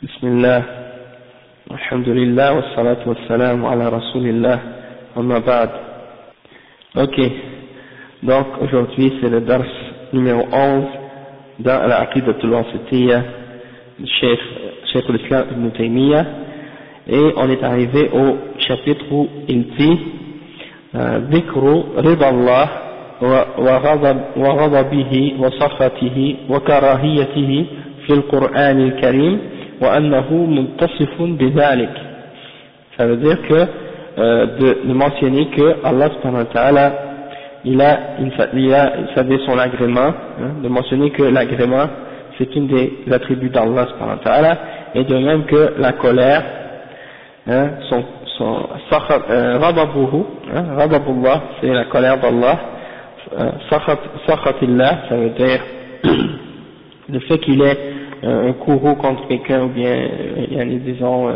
Bismillah, alhamdulillah, wassalatu wassalamu ala rasulillah, amma ba'd. Ok, donc aujourd'hui c'est le dars numéro 11 dans la Aqidatul Wasitiyya du Cheikh l'Islam Ibn Taymiyyah, et on est arrivé au chapitre où il dit Dhikru Rida Allah wa ghadabihi wa sakhatihi wa karahiyatihi fi al-Qur'an al-Karim wa annahu muntasifun bidhalik. Ça veut dire que de mentionner que Allah subhanahu wa ta'ala il a son agrément, de mentionner que l'agrément c'est une des attributs d'Allah subhanahu wa ta'ala, et de même que la colère, son ghadabuhu, ghadabullah c'est la colère d'Allah, sakhatillah ça veut dire le fait qu'il ait un courroux contre quelqu'un, ou bien disons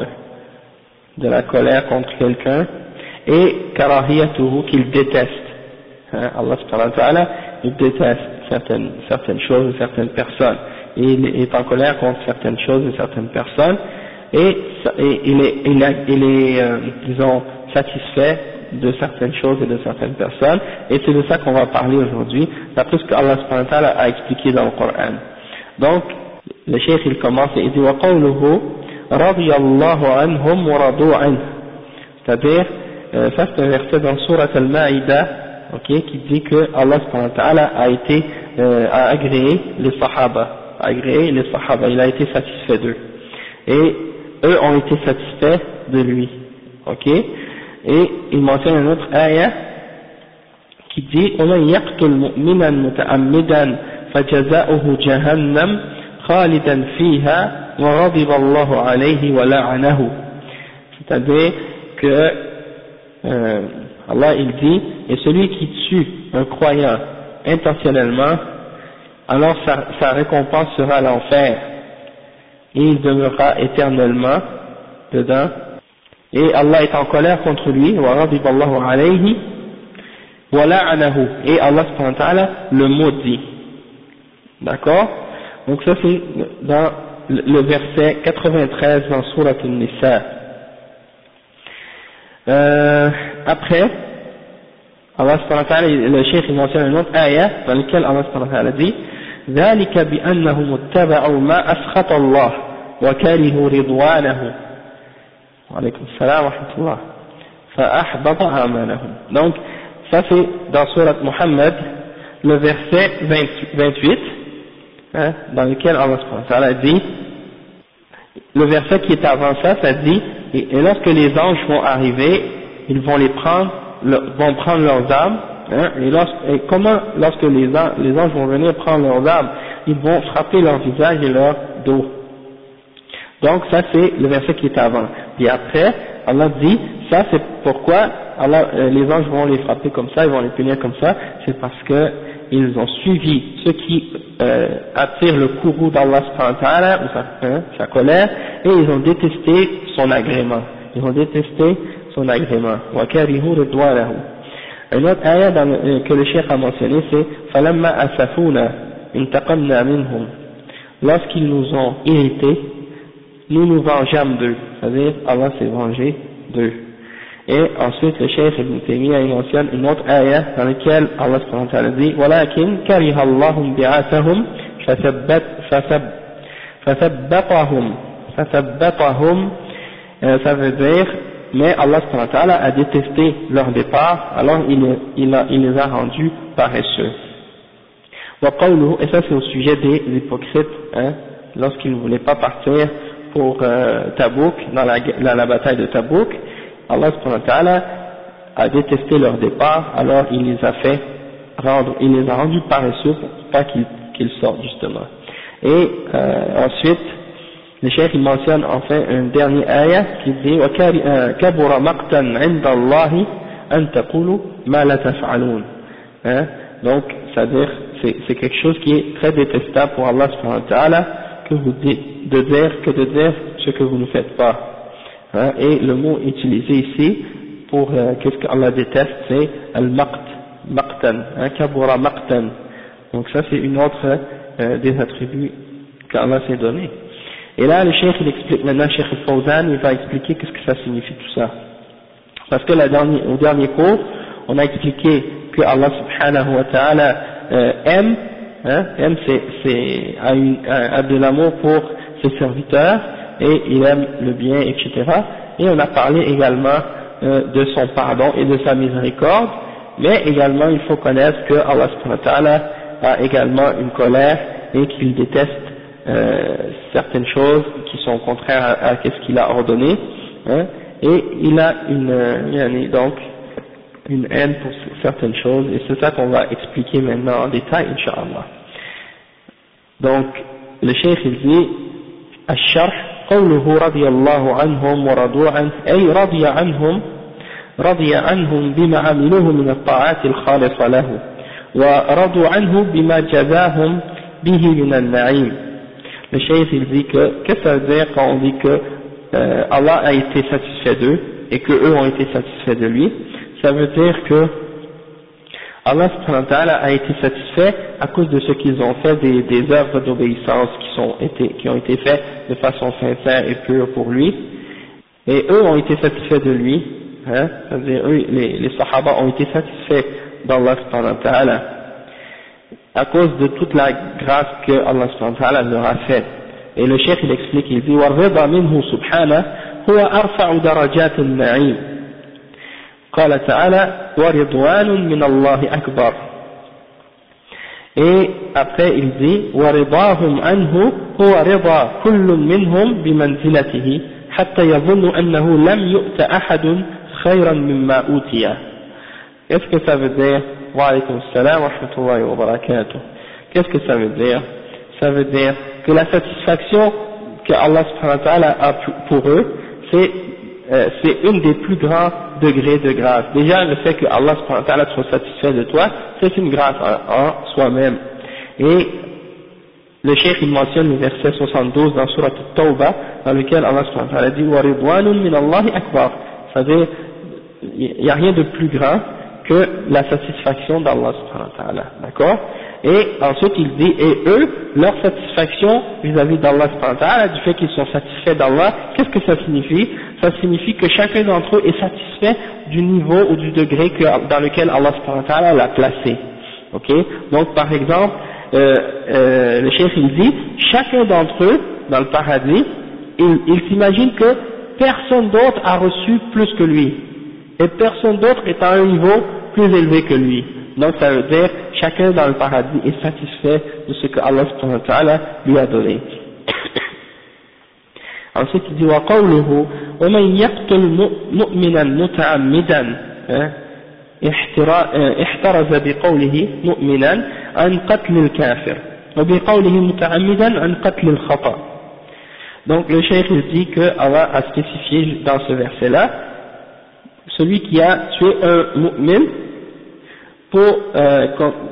de la colère contre quelqu'un, et karahiyatuhu qu'il déteste. Allah subhanahu wa ta'ala il déteste certaines choses et certaines personnes, et il est en colère contre certaines choses et certaines personnes, et il est disons satisfait de certaines choses et de certaines personnes, et c'est de ça qu'on va parler aujourd'hui, d'après ce que Allah subhanahu wa ta'ala a expliqué dans le Coran. Donc le cheikh il commence et il dit wa qawluhu radiyallahu anhum wa radu anhu, c'est-à-dire ça c'est un verset dans Surat Al-Ma'idah, qui dit que Allah subhanahu wa ta'ala a agréé les sahaba, il a été satisfait d'eux, et eux ont été satisfaits de lui, et il mentionne une autre ayah qui dit وَمَنْ يَقْتُلْ مُؤْمِنًا مُتَعَمِّدًا فَجَزَاؤُهُ جَهَنَّمْ خَالِدًا فِيهَا وَغَضِبَ اللَّهُ عَلَيْهِ وَلَعَنَهُ. C'est-à-dire que Allah il dit, et celui qui tue un croyant intentionnellement, alors sa récompense sera l'enfer, et il demeurera éternellement dedans, et Allah est en colère contre lui, وَغَضِبَ اللَّهُ عَلَيْهِ وَلَعَنَهُ, et Allah subhanahu wa ta'ala le maudit. D'accord? Donc ça c'est dans le verset 93 dans Surat An-Nisa. Après, Allah subhanahu wa ta'ala, le cheikh il mentionne une autre ayah dans laquelle Allah subhanahu wa ta'ala dit ذلك بأنهم اتبعوا ما أسخط الله وكرهوا رضوانه وعليكم السلام ورحمة الله فأحبط أعمالهم. Donc ça c'est dans Surat Muhammad le verset 28, dans lequel Allah subhanahu wa ta'ala dit, le verset qui est avant ça dit et lorsque les anges vont arriver, ils vont vont prendre leurs âmes, et comment lorsque les anges vont venir prendre leurs âmes, ils vont frapper leur visage et leur dos. Donc ça c'est le verset qui est avant. Puis après Allah dit ça c'est pourquoi les anges vont les frapper comme ça, ils vont les punir comme ça, c'est parce que ils ont suivi ce qui attire le courroux d'Allah subhanahu wa ta'ala, ou sa colère, et ils ont détesté son agrément. وَكَرِهُوا رِضْوَانَهُ. Une autre ayah que le cheikh a mentionné c'est فَلَمَّا أَسَفُونَا انتقمنا منهم. Lorsqu'ils nous ont irrités, nous nous vengeâmes d'eux, c'est-à-dire Allah s'est vengé d'eux. Et ensuite le cheikh Ibn Taymiyyah mentionne une autre ayah dans laquelle Allah subhanahu wa ta'ala dit وَلَكِنْ كَرِهَ اللَّهُ بِعَثَهُمْ فَثَبَّطَهُمْ. Ça veut dire mais Allah subhanahu wa ta'ala a détesté leur départ, alors il les a rendus paresseux. Et ça c'est au sujet des hypocrites, lorsqu'ils ne voulaient pas partir pour Tabouk, dans la bataille de Tabouk, Allah subhanahu wa ta'ala a détesté leur départ, alors il les a rendus paresseux pour pas qu'ils sortent justement. Et ensuite le cheikh il mentionne enfin un dernier ayah qui dit كَبُرَ مَقْتًا عِنْدَ اللَّهِ أَن تَقُولُوا مَا لَا تَفْعَلُونَ. Donc c'est-à-dire c'est quelque chose qui est très détestable pour Allah subhanahu wa ta'ala de dire ce que vous ne faites pas. Et le mot utilisé ici pour qu'est-ce qu'Allah déteste, c'est al-maqtan, kabura maqtan. Donc ça c'est une autre des attributs qu'Allah s'est donné. Et là, le cheikh, il explique maintenant, Cheikh Al-Fawzan, il va expliquer qu'est-ce que ça signifie tout ça. Parce que au dernier cours, on a expliqué que Allah subhanahu wa ta'ala aime, a de l'amour pour ses serviteurs, et il aime le bien, etc. Et on a parlé également de son pardon et de sa miséricorde, mais également il faut connaître que Allah subhanahu wa ta'ala a également une colère et qu'il déteste certaines choses qui sont contraires à ce qu'il a ordonné, et il a donc une haine pour certaines choses, et c'est ça qu'on va expliquer maintenant en détail, Inch'Allah. Donc, le cheikh il dit, الشرح قوله رضي الله عنهم ورضوا عنه أي رضي عنهم بما عملوه من الطاعات الخالصة له ورضوا عنه بما جزاهم به من النعيم. Le cheikh il dit que, qu'est-ce que ça veut dire quand on dit que Allah a été satisfait d'eux et que eux ont été satisfaits de lui? Ça veut dire que Allah subhanahu wa ta'ala a été satisfait à cause de ce qu'ils ont fait des œuvres d'obéissance qui ont été faites de façon sincère et pure pour lui, et eux ont été satisfaits de lui, c'est-à-dire eux, les sahaba ont été satisfaits d'Allah subhanahu wa ta'ala à cause de toute la grâce que Allah subhanahu wa ta'ala leur a faite. Et le cheikh il explique, il dit وَالرِّضَى مِنْهُ سُبْحَانَهُ هُوَ أَرْفَعُ دَرَجَاتِ النَّعِيمِ قال تعالى ورضوان من الله أكبر. Et après il dit ورضاهم عنه هو رضا كل منهم بمنزلته حتى يظن أنه لم يؤت أحد خيرا مما أوتي. Qu'est-ce que ça veut dire? Wa alaykum assalam wa rahmatullahi wa barakatuh. Qu'est-ce que ça veut dire? Ça veut dire que la satisfaction que Allah subhanahu wa ta'ala a pour eux, c'est une des plus grands degrés de grâce. Déjà, le fait que Allah subhanahu wa ta'ala soit satisfait de toi, c'est une grâce en soi-même. Et le cheikh il mentionne le verset 72 dans Surat At-Tawbah, dans lequel Allah subhanahu wa ta'ala dit wa ridwanun min Allahi akbar. C'est-à-dire, il n'y a rien de plus grand que la satisfaction d'Allah subhanahu wa ta'ala. D'accord? Et ensuite il dit, et eux, leur satisfaction vis-à-vis d'Allah subhanahu wa ta'ala, du fait qu'ils sont satisfaits d'Allah, qu'est-ce que ça signifie? Ça signifie que chacun d'entre eux est satisfait du niveau ou du degré dans lequel Allah subhanahu wa ta'ala l'a placé. Ok? Donc par exemple, le cheikh il dit, chacun d'entre eux, dans le paradis, il s'imagine que personne d'autre a reçu plus que lui, et personne d'autre est à un niveau plus élevé que lui. Donc ça veut dire, chacun dans le paradis est satisfait de ce que Allah subhanahu wa ta'ala lui a donné. Ensuite il dit وقوله ومن يقتل مؤمنا متعمدا احترز بقوله مؤمنا عن قتل الكافر وبقوله متعمدا عن قتل الخطأ. Donc le cheikh il dit que Allah a spécifié dans ce verset là celui qui a tué un mu'min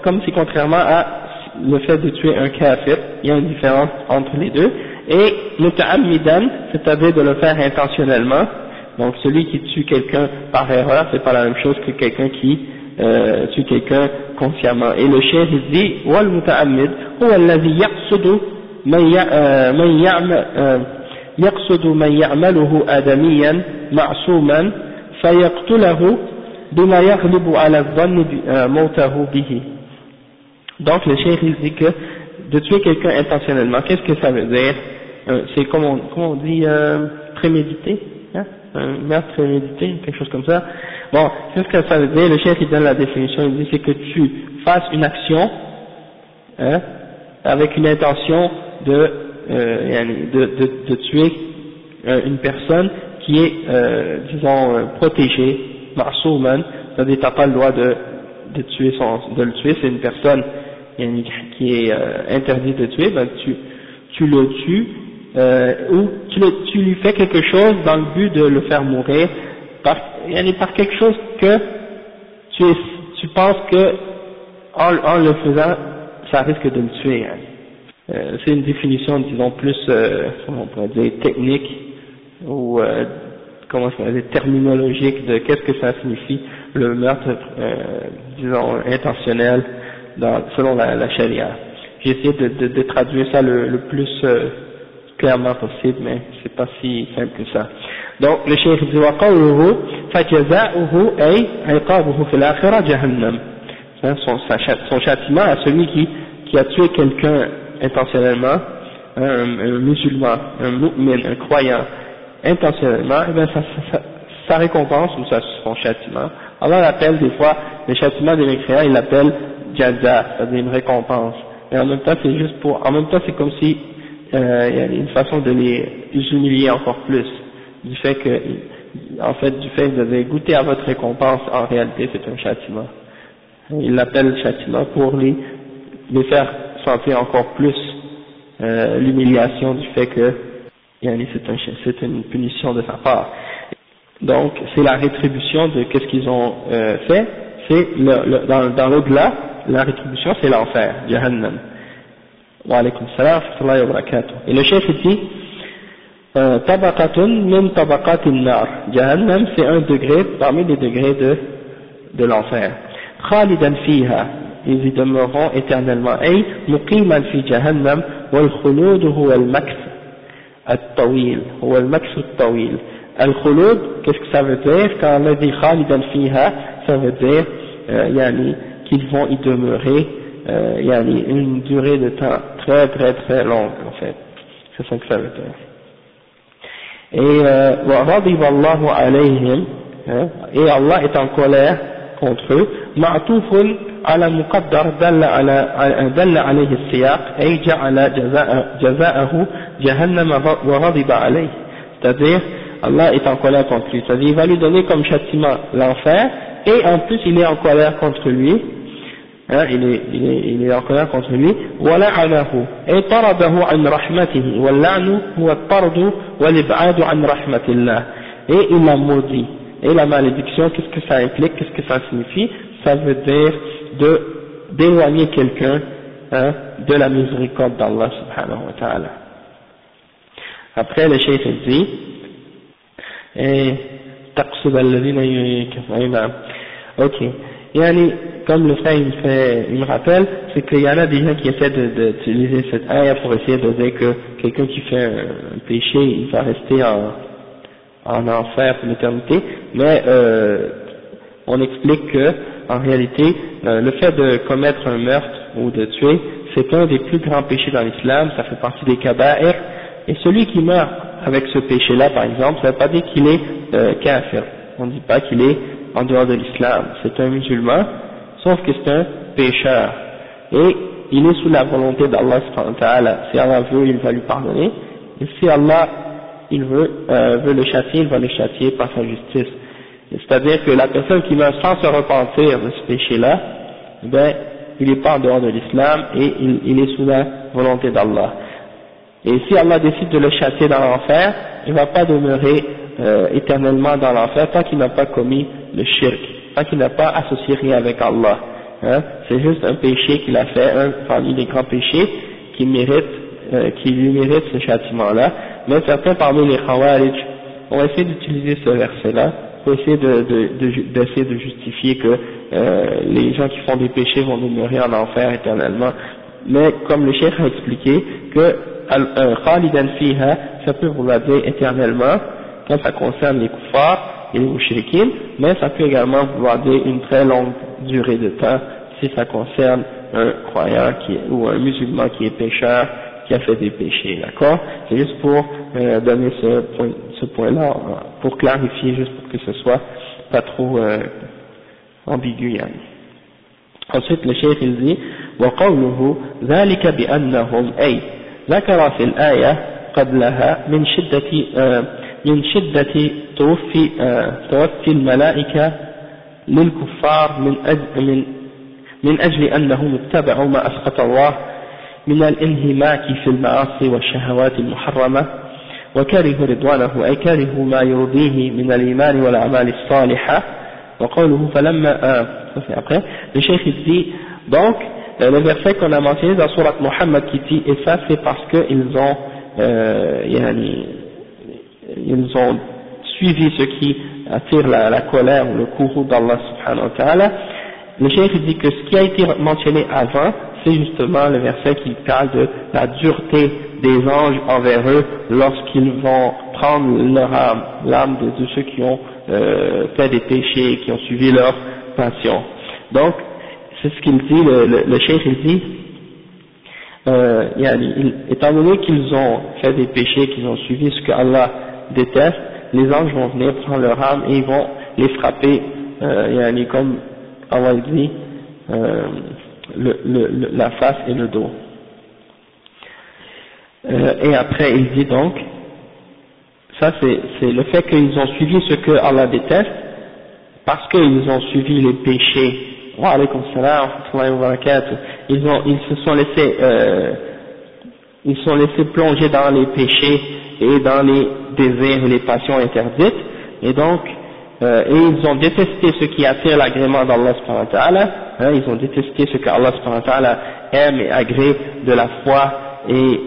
comme si contrairement à le fait de tuer un kafir, il y a une différence entre les deux, et muta'ammidan, c'est-à-dire de le faire intentionnellement. Donc celui qui tue quelqu'un par erreur, c'est pas la même chose que quelqu'un qui tue quelqu'un consciemment. Et le cheikh il dit wal muta'ammid huwa alladhi yaqsudu man ya'maluhu adamiyan ma'suman fayaqtulahu bima yaghlibu ala dhanni mawtahu bihi. Donc le cheikh il dit que de tuer quelqu'un intentionnellement, qu'est-ce que ça veut dire? C'est comme on dit prémédité, un meurtre prémédité, quelque chose comme ça. Bon, qu'est-ce que ça veut dire? Le cheikh il donne la définition, il dit c'est que tu fasses une action avec une intention de tuer une personne qui est disons protégée, ma'souman, c'est-à-dire t'as pas le droit de le tuer, c'est une personne qui est interdite de tuer, ben tu le tues ou tu lui fais quelque chose dans le but de le faire mourir par quelque chose que tu penses que en le faisant ça risque de le tuer. C'est une définition disons plus comment on pourrait dire technique ou comment ça dire terminologique de qu'est-ce que ça signifie le meurtre disons intentionnel selon la charia. J'ai essayé de traduire ça le plus clairement possible, mais c'est pas si simple que ça. Donc le cheikh dit wa qawluhu fajaza'uhu ay iqabuhu fil akhirah jahannam. Son châtiment à celui qui a tué quelqu'un intentionnellement, un musulman, un mu'min, un croyant intentionnellement, et bien sa récompense ou son châtiment. Allah l'appelle des fois, le châtiment des mécréants, il l'appelle jaza, c'est-à-dire une récompense. Et en même temps, c'est juste en même temps, c'est comme si il y a une façon de les humilier encore plus, du fait que vous avez goûté à votre récompense, en réalité, c'est un châtiment. Il l'appelle châtiment pour les faire sentir encore plus l'humiliation du fait que c'est une punition de sa part. Donc c'est la rétribution de qu'est-ce qu'ils ont fait, c'est dans l'au-delà, la rétribution c'est l'enfer, Jahannam. Wa alaykum salam wa rahmatullahi wa barakatuh. Et le chef dit tabaqatun min tabaqatin nar. Jahannam c'est un degré parmi les degrés de l'enfer. Khalidan fiha, ils y demeureront éternellement. Ay muqiman fi jahannam wal khulud huwa al maks at-tawil, huwa al maks at-tawil. Al khulud, qu'est-ce que ça veut dire? Quand on a dit khalidan fiha, ça veut dire qu'ils vont y demeurer une durée de temps très très très longue en fait. C'est ça que ça veut dire. Et wa ghadiba Allahu alayhim, et Allah est en colère contre eux. معطوف على مقدر دل عليه السياق أي جعل جزاءه جهنم وغضب عليه, c'est-à-dire Allah est en colère contre lui, c'est-à-dire il va lui donner comme châtiment l'enfer et en plus il est en colère contre lui, il est en colère contre lui. ولعنه أي طرده عن رحمته واللعن هو الطرد والإبعاد عن رحمة الله, et il l'a maudit. Et la malédiction, qu'est-ce que ça implique, qu'est-ce que ça signifie? Ça veut dire d'éloigner quelqu'un de la miséricorde d'Allah subhanahu wa ta'ala. Après le cheikh dit taqsub alladhina yukafiruna. Ok, comme le frère il me rappelle, c'est qu'il y en a des gens qui essaient d'utiliser cette ayah pour essayer de dire que quelqu'un qui fait un péché, il va rester en enfer pour l'éternité, mais on explique que en réalité le fait de commettre un meurtre ou de tuer, c'est un des plus grands péchés dans l'islam, ça fait partie des kaba'ir, et celui qui meurt avec ce péché-là par exemple, ça ne veut pas dire qu'il est kafir, on ne dit pas qu'il est en dehors de l'islam, c'est un musulman, sauf que c'est un pécheur, et il est sous la volonté d'Allah subhanahu wa ta'ala. Si Allah veut, il va lui pardonner, et si Allah il veut le châtier, il va le châtier par sa justice. C'est-à-dire que la personne qui meurt sans se repentir de ce péché-là, il n'est pas en dehors de l'islam et il est sous la volonté d'Allah. Et si Allah décide de le châtier dans l'enfer, il ne va pas demeurer éternellement dans l'enfer tant qu'il n'a pas commis le shirk, tant qu'il n'a pas associé rien avec Allah. C'est juste un péché qu'il a fait, un parmi les grands péchés qui lui mérite ce châtiment-là. Mais certains parmi les Khawarij ont essayé d'utiliser ce verset-là pour essayer d'essayer de justifier que les gens qui font des péchés vont demeurer en enfer éternellement. Mais comme le cheikh a expliqué que Khalidan fiha, ça peut vouloir dire éternellement quand ça concerne les kuffars et les mushrikines, mais ça peut également vouloir dire une très longue durée de temps si ça concerne un croyant ou un musulman qui est pécheur, qui a fait des péchés, d'accord? C'est juste pour donner ce point-là, pour clarifier, juste pour que ce soit pas trop ambigu. Ensuite, le cheikh il dit وقوله ذلك بأنهم أي ذكر في الآية قبلها من شدة توفي الملائكة للكفار من أجل أنهم اتبعوا ما أسخط الله من الانهماك في المعاصي والشهوات المحرمة وكرهوا رضوانه أي كرهوا ما يرضيه من الإيمان والأعمال الصالحة. وقوله فلما après le cheikh il dit donc le verset qu'on a mentionné dans Surat Muhammad qui dit et ça c'est parce que ils ont suivi ce qui attire la colère ou le courroux d'Allah subhanahu wa ta'ala. Le cheikh dit que ce qui a été mentionné avant, c'est justement le verset qui parle de la dureté des anges envers eux lorsqu'ils vont prendre leur âme, l'âme de ceux qui ont fait des péchés, qui ont suivi leur passion. Donc, c'est ce qu'il dit, le cheikh il dit, étant donné qu'ils ont fait des péchés, qu'ils ont suivi ce que Allah déteste, les anges vont venir prendre leur âme et ils vont les frapper, comme Allah dit, la face et le dos. Et après il dit donc, ça c'est le fait qu'ils ont suivi ce que Allah déteste, parce qu'ils ont suivi les péchés. Wa alaykum salam wa rahmatullahi wa barakatuh. Ils se sont laissés plonger dans les péchés et dans les désirs et les passions interdites, et donc et ils ont détesté ce qui attire l'agrément d'Allah subhanahu wa ta'ala, ils ont détesté ce que Allah subhanahu wa ta'ala aime et agrée de la foi et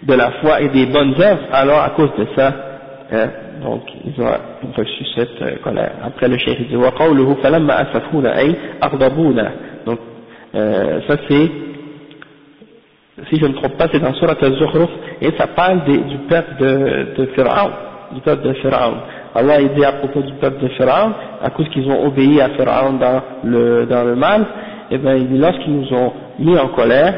de la foi et des bonnes œuvres. Alors à cause de ça, donc ils ont reçu cette colère. Après le cheikh dit wa qawluhu falamma asafuna ay aghdabuna. Donc ça c'est, si je ne me trompe pas, c'est dans Surat al-Zukhruf, et ça parle du peuple de Pharaon, du peuple de Pharaon. Allah il dit à propos du peuple de Pharaon, à cause qu'ils ont obéi à Pharaon dans le mal, et bien il dit lorsqu'ils nous ont mis en colère,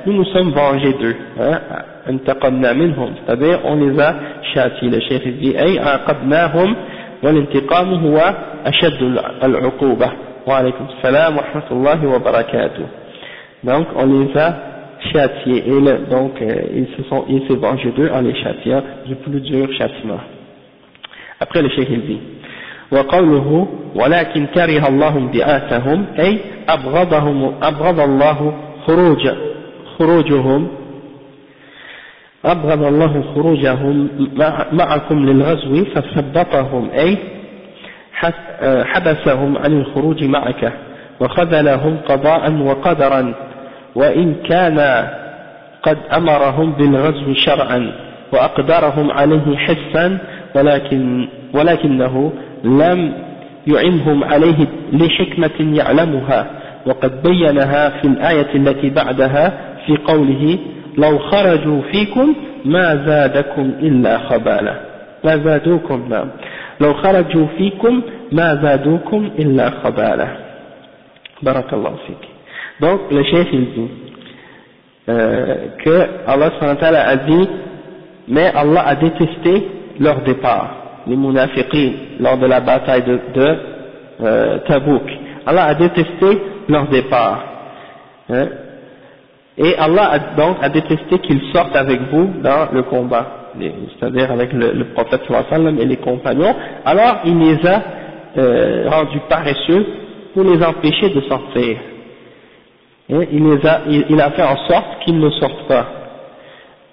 nous nous sommes vengés d'eux, intaqamna minhum, c'est-à-dire on les a châtiés. Le cheikh dit ay aqabnahum wal intiqam huwa ashaddu al-uquba. Wa alaykum salam wa rahmatullahi wa barakatuh. Donc on les a châtiés, et donc il s'est vengé d'eux en les châtiant du plus dur châtiment. Après le cheikh il dit وقوله ولكن كره الله انبعاثهم أي أبغض الله خروجهم معكم للغزو فثبطهم أي حبسهم عن الخروج معك وخذلهم قضاء وقدرا وإن كان قد أمرهم بالغزو شرعا وأقدرهم عليه حسا ولكنه لم يعنهم عليه لحكمة يعلمها وقد بينها في الآية التي بعدها في قوله لو خرجوا فيكم ما زادكم إلا خبالا لو خرجوا فيكم ما زادوكم إلا خبالا. بارك الله فيك. Donc le chef il dit que Allah subhanahu wa ta'ala a dit, mais Allah a détesté leur départ, les munafiqin, lors de la bataille de Tabouk. Allah a détesté leur départ, et Allah a détesté qu'ils sortent avec vous dans le combat, c'est-à-dire avec le prophète sallallahu alayhi wa sallam et les compagnons. Alors il les a rendus paresseux pour les empêcher de sortir. Et il a fait en sorte qu'ils ne sortent pas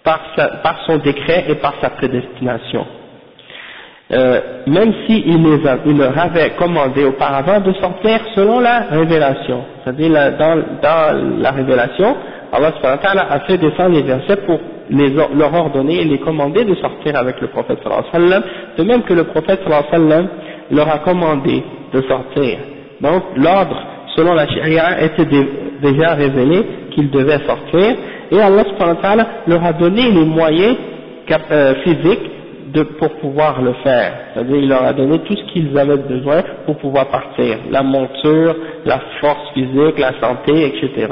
par son décret et par sa prédestination. Même s'il leur avait commandé auparavant de sortir selon la révélation, c'est-à-dire dans la révélation, Allah subhanahu wa ta'ala a fait descendre les versets pour leur ordonner et les commander de sortir avec le prophète sallallahu alayhi wa sallam, de même que le prophète sallallahu alayhi wa sallam leur a commandé de sortir. Donc l'ordre selon la charia était déjà révélé qu'ils devaient sortir, et Allah subhanahu wa ta'ala leur a donné les moyens physiques pour pouvoir le faire, c'est-à-dire il leur a donné tout ce qu'ils avaient besoin pour pouvoir partir, la monture, la force physique, la santé, etc.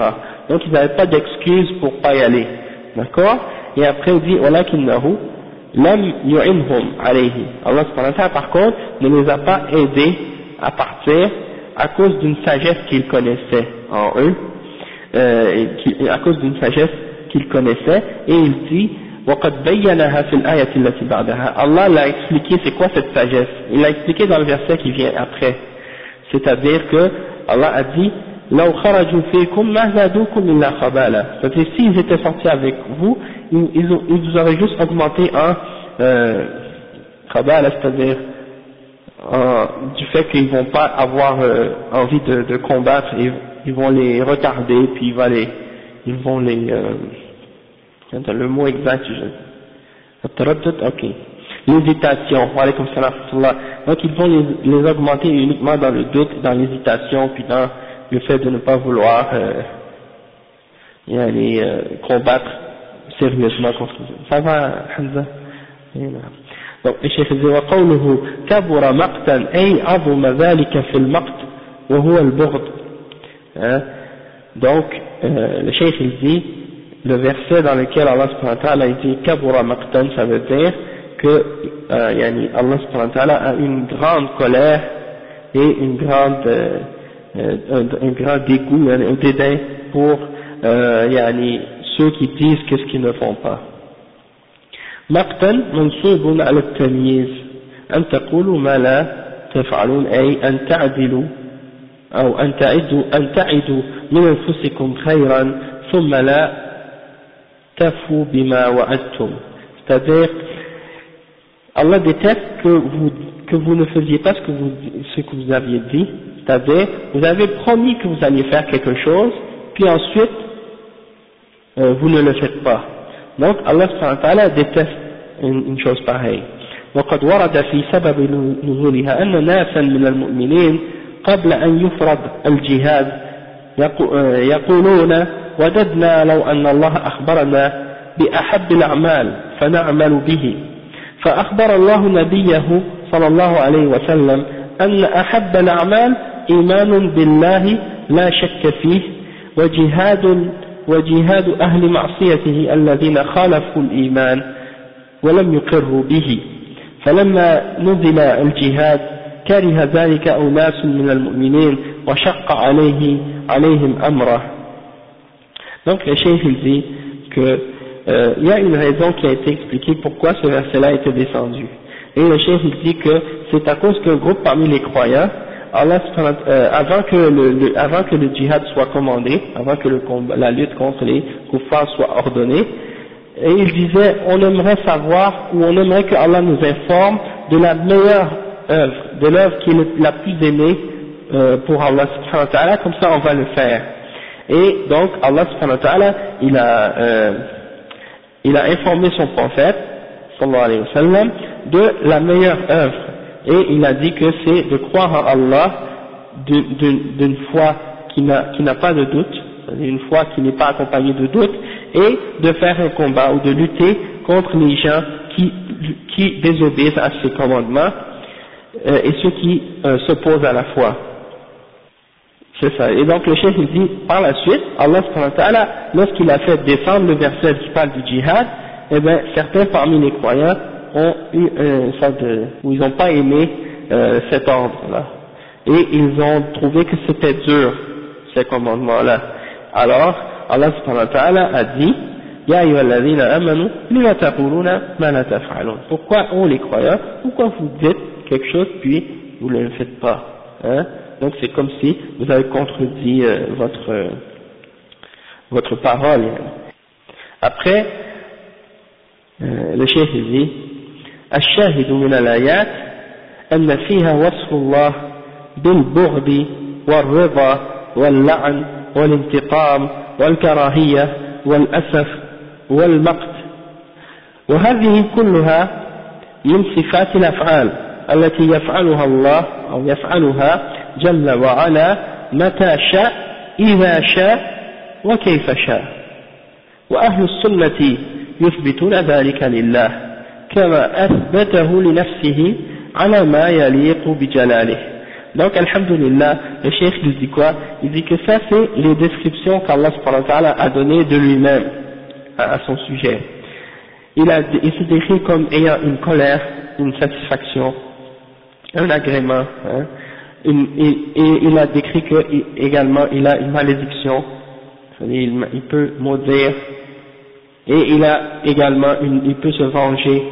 Donc ils n'avaient pas d'excuses pour pas y aller, d'accord? Et après il dit walakinnahu lam yu'inhum alayhi. Allah subhanahu wa ta'ala par contre ne les a pas aidés à partir à cause d'une sagesse qu'il connaissait en eux, à cause d'une sagesse qu'il connaissait, et il dit وَقَدْ بَيَّنَهَا فِي الْآيَةِ الَّتِي بَعْدَهَا. Allah l'a expliqué c'est quoi cette sagesse, il l'a expliqué dans le verset qui vient après, c'est-à-dire que Allah a dit لَوْ خَرَجُوا فِيكُمْ مَا زَادُوكُمْ إِلَّا خَبَالًا, c'est-à-dire s'ils étaient sortis avec vous, ils vous auraient juste augmenté en khabala, c'est-à-dire du fait qu'ils vont pas avoir envie de combattre, et ils vont les retarder, puis ils vont les le mot exact, ok, l'hésitation, wa alaykum salam wa rahmatullah. Donc ils vont les augmenter uniquement dans le doute, dans l'hésitation, puis dans le fait de ne pas vouloir يعني combattre sérieusement contre eux. Ça va, Hamza? Donc, le Cheikh dit وقوله كبر مقتا أي عظم ذلك في المقت وهو البغض. Donc, le Cheikh il dit, le verset dans lequel Allah subhanahu wa ta'ala dit كبر مقتا, ça veut dire que yani Allah subhanahu wa ta'ala a une grande colère et un grand dégoût, un dédain pour yani ceux qui disent qu'est-ce qu'ils ne font pas. مقتا منصوب على التمييز أن تقولوا ما لا تفعلون أي أن تعدلوا أو أن تعدوا من أنفسكم خيرا ثم لا تفوا بما وعدتم. C'est-à-dire Allah déteste que vous ne faisiez pas ce que vous aviez dit, c'est-à-dire vous avez promis que vous alliez faire quelque chose puis ensuite vous ne le faites pas. Donc Allah subhanahu wa ta'ala déteste une chose pareille. وقد ورد في سبب نزولها أن ناسا من المؤمنين قبل أن يفرض الجهاد يقولون وددنا لو أن الله أخبرنا بأحب الأعمال فنعمل به، فأخبر الله نبيه صلى الله عليه وسلم أن أحب الأعمال إيمان بالله لا شك فيه وجهاد أهل معصيته الذين خالفوا الإيمان ولم يقروا به، فلما نزل الجهاد كره ذلك أناس من المؤمنين وشق عليهم أمره. Donc le cheikh il dit que il y a une raison qui a été expliquée pourquoi ce verset-là a été descendu. Et le cheikh il dit que c'est à cause qu'un groupe parmi les croyants, Allah, avant que le djihad soit commandé, avant que la lutte contre les kuffars soit ordonnée, et il disait on aimerait savoir ou on aimerait que Allah nous informe de la meilleure œuvre, de l'œuvre qui est la plus aimée pour Allah subhanahu wa ta'ala, comme ça on va le faire. Et donc Allah subhanahu wa ta'ala il a informé son prophète sallallahu alayhi wa sallam de la meilleure œuvre, et il a dit que c'est de croire en Allah d'une foi qui n'a pas de doute, une foi qui n'est pas accompagnée de doute, et de faire un combat ou de lutter contre les gens qui désobéissent à ses commandements et ceux qui s'opposent à la foi. C'est ça. Et donc le chef il dit par la suite, Allah subhanahu wa ta'ala, lorsqu'il a fait descendre le verset qui parle du djihad, eh bien certains parmi les croyants ont eu une sorte où ils n'ont pas aimé cet ordre-là. Et ils ont trouvé que c'était dur, ces commandements-là. Alors, Allah subhanahu wa ta'ala a dit, Ya ayyuhalladhina amanu, lima taquluna ma la taf'alun. Pourquoi, les croyants, pourquoi vous dites quelque chose puis vous ne le faites pas, hein? Donc c'est comme si vous avez contredit votre parole. Après, le cheikh dit الشاهد من الآيات أن فيها وصف الله بالبغض والرضا واللعن والانتقام والكراهية والأسف والمقت، وهذه كلها من صفات الأفعال التي يفعلها الله أو يفعلها جل وعلا متى شاء إذا شاء وكيف شاء، وأهل السنة يثبتون ذلك لله كما أثبته لنفسه على ما يليق بجلاله. Donc, alhamdulillah, le cheikh il dit quoi? Il dit que ça c'est les descriptions qu'Allah subhanahu wa ta'ala a données de lui-même à son sujet. Il se décrit comme ayant une colère, une satisfaction, un agrément, hein, et il a décrit que également il a une malédiction, il peut maudire, et il a également il peut se venger,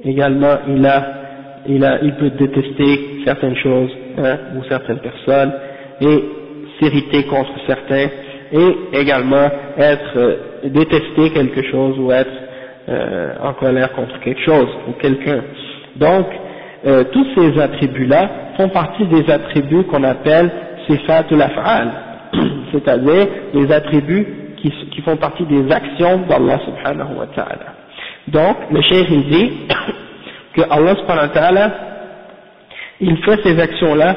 également il peut détester certaines choses, hein, ou certaines personnes, et s'irriter contre certains, et également détester quelque chose ou être en colère contre quelque chose ou quelqu'un. Donc tous ces attributs-là font partie des attributs qu'on appelle sifatul af'al, c'est-à-dire des attributs qui font partie des actions d'Allah subhanahu wa ta'ala. Donc le cheikh il dit que Allah subhanahu wa ta'ala il fait ces actions-là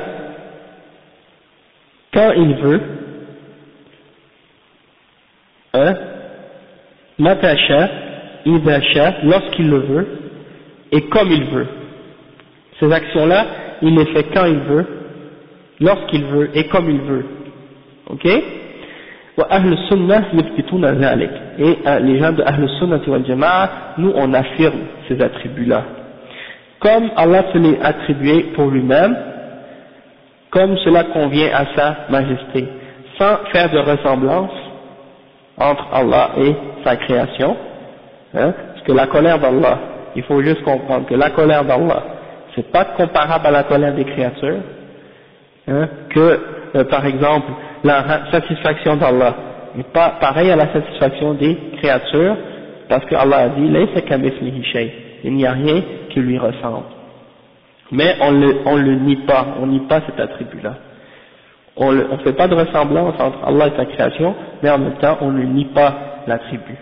quand il veut, hein, mata sha, idha sha, lorsqu'il le veut, et comme il veut. Ces actions-là, il les fait quand il veut, lorsqu'il veut, et comme il veut. Ok? Wa ahl sunnah yuthbituna dhalik. Et les gens de ahl sunnah wal jama'a, nous on affirme ces attributs-là. Comme Allah se les attribué pour lui-même, comme cela convient à sa majesté, sans faire de ressemblance entre Allah et sa création, hein, parce que la colère d'Allah, il faut juste comprendre que la colère d'Allah, c'est pas comparable à la colère des créatures, hein, que par exemple la satisfaction d'Allah n'est pas pareille à la satisfaction des créatures, parce que Allah a dit laysa kamithlihi shay, il n'y a rien qui lui ressemble. Mais on le nie pas, on nie pas cet attribut-là. On fait pas de ressemblance entre Allah et sa création, mais en même temps on ne nie pas l'attribut.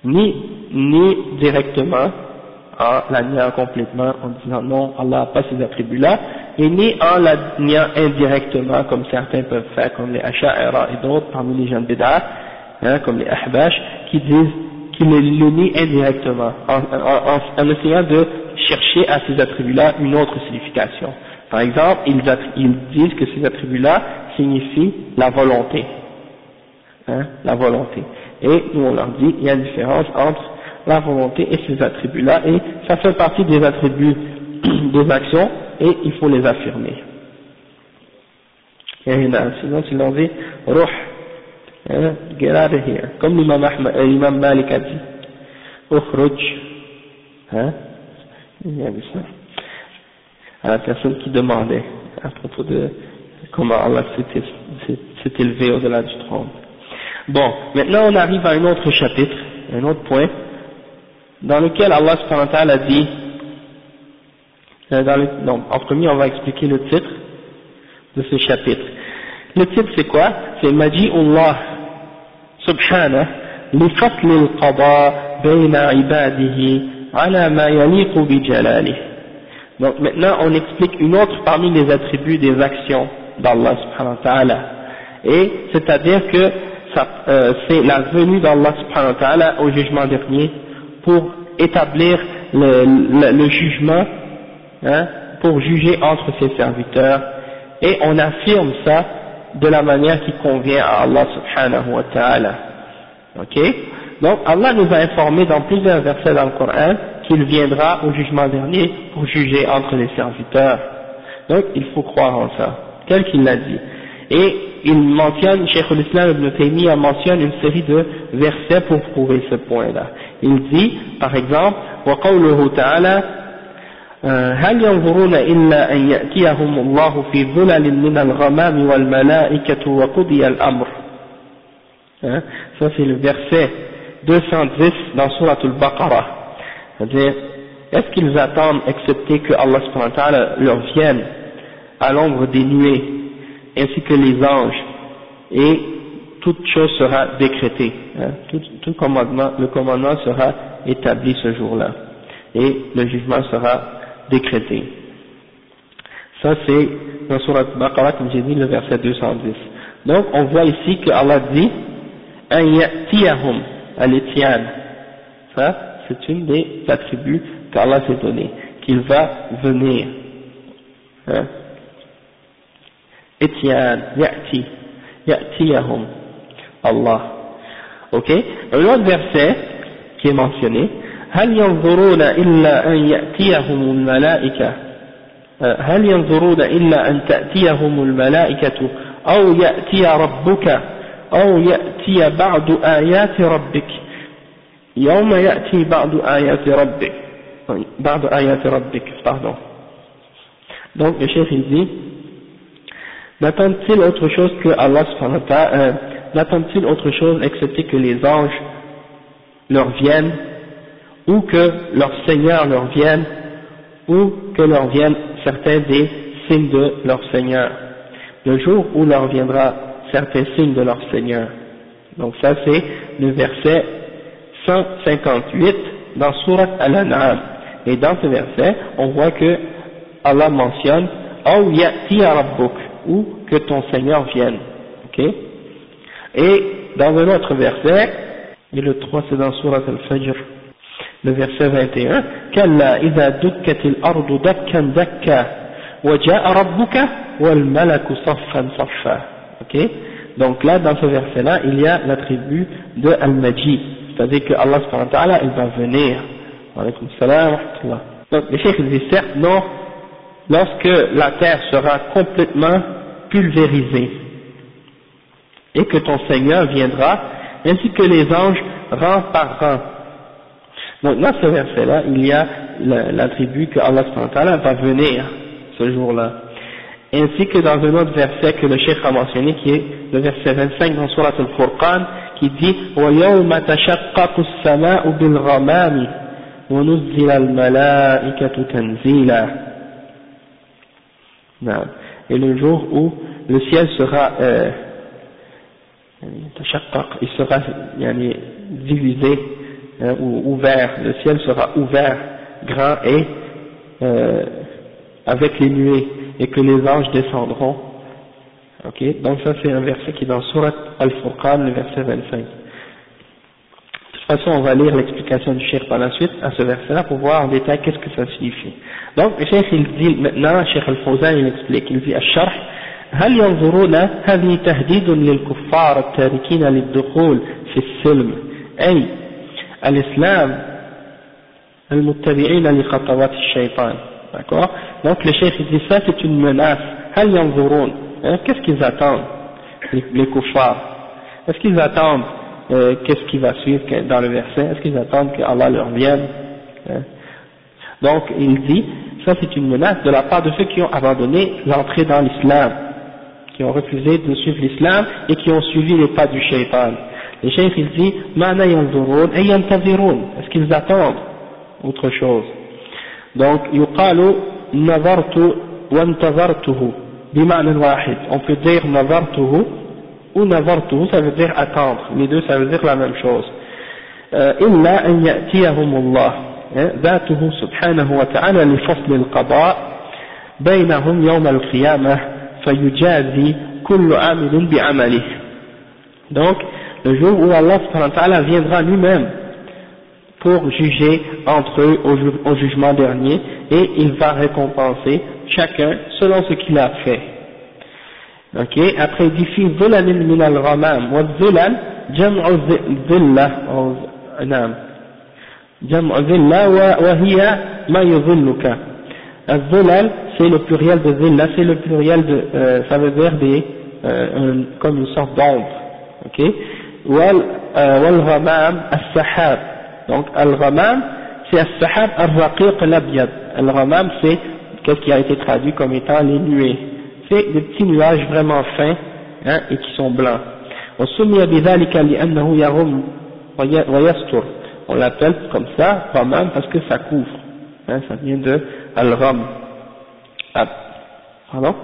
Ni directement, en la niant complètement, en disant non, Allah n'a pas ces attributs-là, et ni en la niant indirectement, comme certains peuvent faire, comme les Asha'ira et d'autres, parmi les gens de Bid'ah, hein, comme les Ahbash, qui disent qu'ils le nient indirectement, en essayant de chercher à ces attributs-là une autre signification. Par exemple, ils disent que ces attributs-là signifient la volonté. Hein, la volonté. Et nous on leur dit, il y a une différence entre la volonté et ces attributs-là, et ça fait partie des attributs des actions, et il faut les affirmer. Et sinon, si l'on dit, ruh, hein, get out of here, comme l'imam Malik a dit, ukhruj, hein, il y avait ça, à la personne qui demandait à propos de comment Allah s'est élevé au-delà du trône. Bon, maintenant on arrive à un autre chapitre, un autre point, dans lequel Allah subhanahu wa ta'ala dit, donc en premier on va expliquer le titre de ce chapitre. Le titre c'est quoi? C'est Maji'ullah subhanahu li fasl al-qada bayna ibadihi ala ma yaliqu bi jalalihi. Donc maintenant on explique une autre parmi les attributs des actions d'Allah subhanahu wa ta'ala, et c'est-à-dire que c'est la venue d'Allah subhanahu wa ta'ala au jugement dernier pour établir le jugement, hein, pour juger entre ses serviteurs, et on affirme ça de la manière qui convient à Allah subhanahu wa ta'ala. Ok? Donc Allah nous a informé dans plusieurs versets dans le Coran qu'il viendra au jugement dernier pour juger entre les serviteurs. Donc il faut croire en ça, tel qu'il l'a dit. Et il mentionne, Cheikh al-Islam ibn Taymiyyah mentionne une série de versets pour prouver ce point-là. Il dit, par exemple, وَقَوْلُهُ تَعَالَى هَلْ يَنْظُرُونَ إِلَّا أَنْ يَأْتِيَهُمُ اللَّهُ فِي ظُلَلٍ مِنَ الْغَمَامِ وَالْمَلَائِكَةُ وَقُضِيَ الْأَمْرُ. Hein? Ça c'est le verset 210 dans Surat al-Baqarah. C'est-à-dire, est-ce qu'ils attendent, excepté que Allah subhanahu wa ta'ala leur vienne à l'ombre des nuées, ainsi que les anges, et toute chose sera décrétée, hein, tout commandement, le commandement sera établi ce jour-là, et le jugement sera décrété. Ça c'est dans Surat Al-Baqarah, comme j'ai dit, le verset 210. Donc on voit ici que Allah dit an ya'tiyahum al-ityan. Ça c'est une des attributs qu'Allah s'est donné, qu'il va venir. Hein? Ityan, ya'tiyahum, Allah. Ok? Un autre verset qui est mentionné, هل ينظرون إلا أن يأتيهم الملائكة هل ينظرون إلا أن تأتيهم الملائكة أو يأتي ربك أو يأتي بعض آيات ربك يوم يأتي بعض آيات ربك pardon. Donc le chef il dit, n'attendent-ils autre chose que Allah subhanahu wa ta'ala, n'attendent-ils autre chose excepté que les anges leur viennent, ou que leur Seigneur leur vienne, ou que leur viennent certains des signes de leur Seigneur, le jour où leur viendra certains signes de leur Seigneur. Donc ça c'est le verset 158 dans Surat Al-An'am. Et dans ce verset, on voit que Allah mentionne « Aw ya'ti rabbuk » ou que ton Seigneur vienne. Okay? Et dans un autre verset, et le 3 c'est dans Surat Al-Fajr, le verset 21, كَلَّا إِذَا دُكَّتِ الْأَرْضُ دَكًّا دَكًّا وَجَاءَ رَبُّكَ وَالْمَلَكُ صَفًّا صَفًّا. Ok? Donc là, dans ce verset-là, il y a l'attribut de Al-Majid, c'est-à-dire que Allah subhanahu wa ta'ala, il va venir. Wa alaykum salam wa rahmatullah. Donc le cheikh il dit certes, non, lorsque la terre sera complètement pulvérisée et que ton Seigneur viendra, ainsi que les anges rang par rang. Donc dans ce verset-là, il y a l'attribut que Allah subhanahu wa ta'ala va venir ce jour-là. Ainsi que dans un autre verset que le cheikh a mentionné, qui est le verset 25 dans Surat Al-Furqan, qui dit وَيَوْمَ تَشَقَّقُ السَّمَاءُ بِالْغَمَامِ وَنُزِّلَ الْمَلَائِكَةُ تَنزِيلًا. Et le jour où le ciel sera il sera divisé ou ouvert, le ciel sera ouvert, grand et avec les nuées, et que les anges descendront. Ok, donc ça c'est un verset qui est dans Surat Al-Furqan, le verset 25. De toute façon, on va lire l'explication du cheikh par la suite à ce verset-là pour voir en détail qu'est-ce que ça signifie. Donc le cheikh il dit maintenant, cheikh Al-Fawzan il explique, il dit الشرح هل ينظرون هذه تهديد للكفار التاركين للدخول في السلم أي الإسلام المتبعين لخطوات الشيطان. D'accord? Donc le cheikh dit ça c'est une menace. هل ينظرون, qu'est-ce qu'ils attendent les kuffars? Est-ce qu'ils attendent qu'est-ce qui va suivre dans le verset? Est-ce qu'ils attendent que Allah leur vienne? Donc il dit ça c'est une menace de la part de ceux qui ont abandonné l'entrée dans l'islam, qui ont refusé de suivre l'islam et qui ont suivi les pas du shaitan. Le cheikh il dit معنى ينظرون أي ينتظرون, est-ce qu'ils attendent autre chose? Donc يقال نظرت وانتظرته بمعنى واحد, on peut dire نظرته ou نظرته, ça veut dire attendre, les deux ça veut dire la même chose. إلا أن يأتيهم الله ذاته سبحانه وتعالى لفصل القضاء بينهم يوم القيامة فيجازي كل عامل بعمله. Donc le jour où Allah subhanahu wa ta'ala viendra lui-même pour juger entre eux au jugement dernier, et il va récompenser chacun selon ce qu'il a fait. Ok, après il dit fi dhulalin min al-ghamam wa dhulal jam'u dhilla, naam jam'u dhilla wa hiya ma yudhilluka. Al-dhulal c'est le pluriel de dhilla, c'est le pluriel de ça veut dire des comme une sorte d'ombre. Ok, wal ghamam as-sahab. Donc al-ghamam c'est as-sahab al-raqiq al-abyad. Al-ghamam c'est qu'est-ce qui a été traduit comme étant les nuées, c'est des petits nuages vraiment fins et qui sont blancs. On l'appelle comme ça ghamam parce que ça couvre, ça vient de al-gham. Pardon?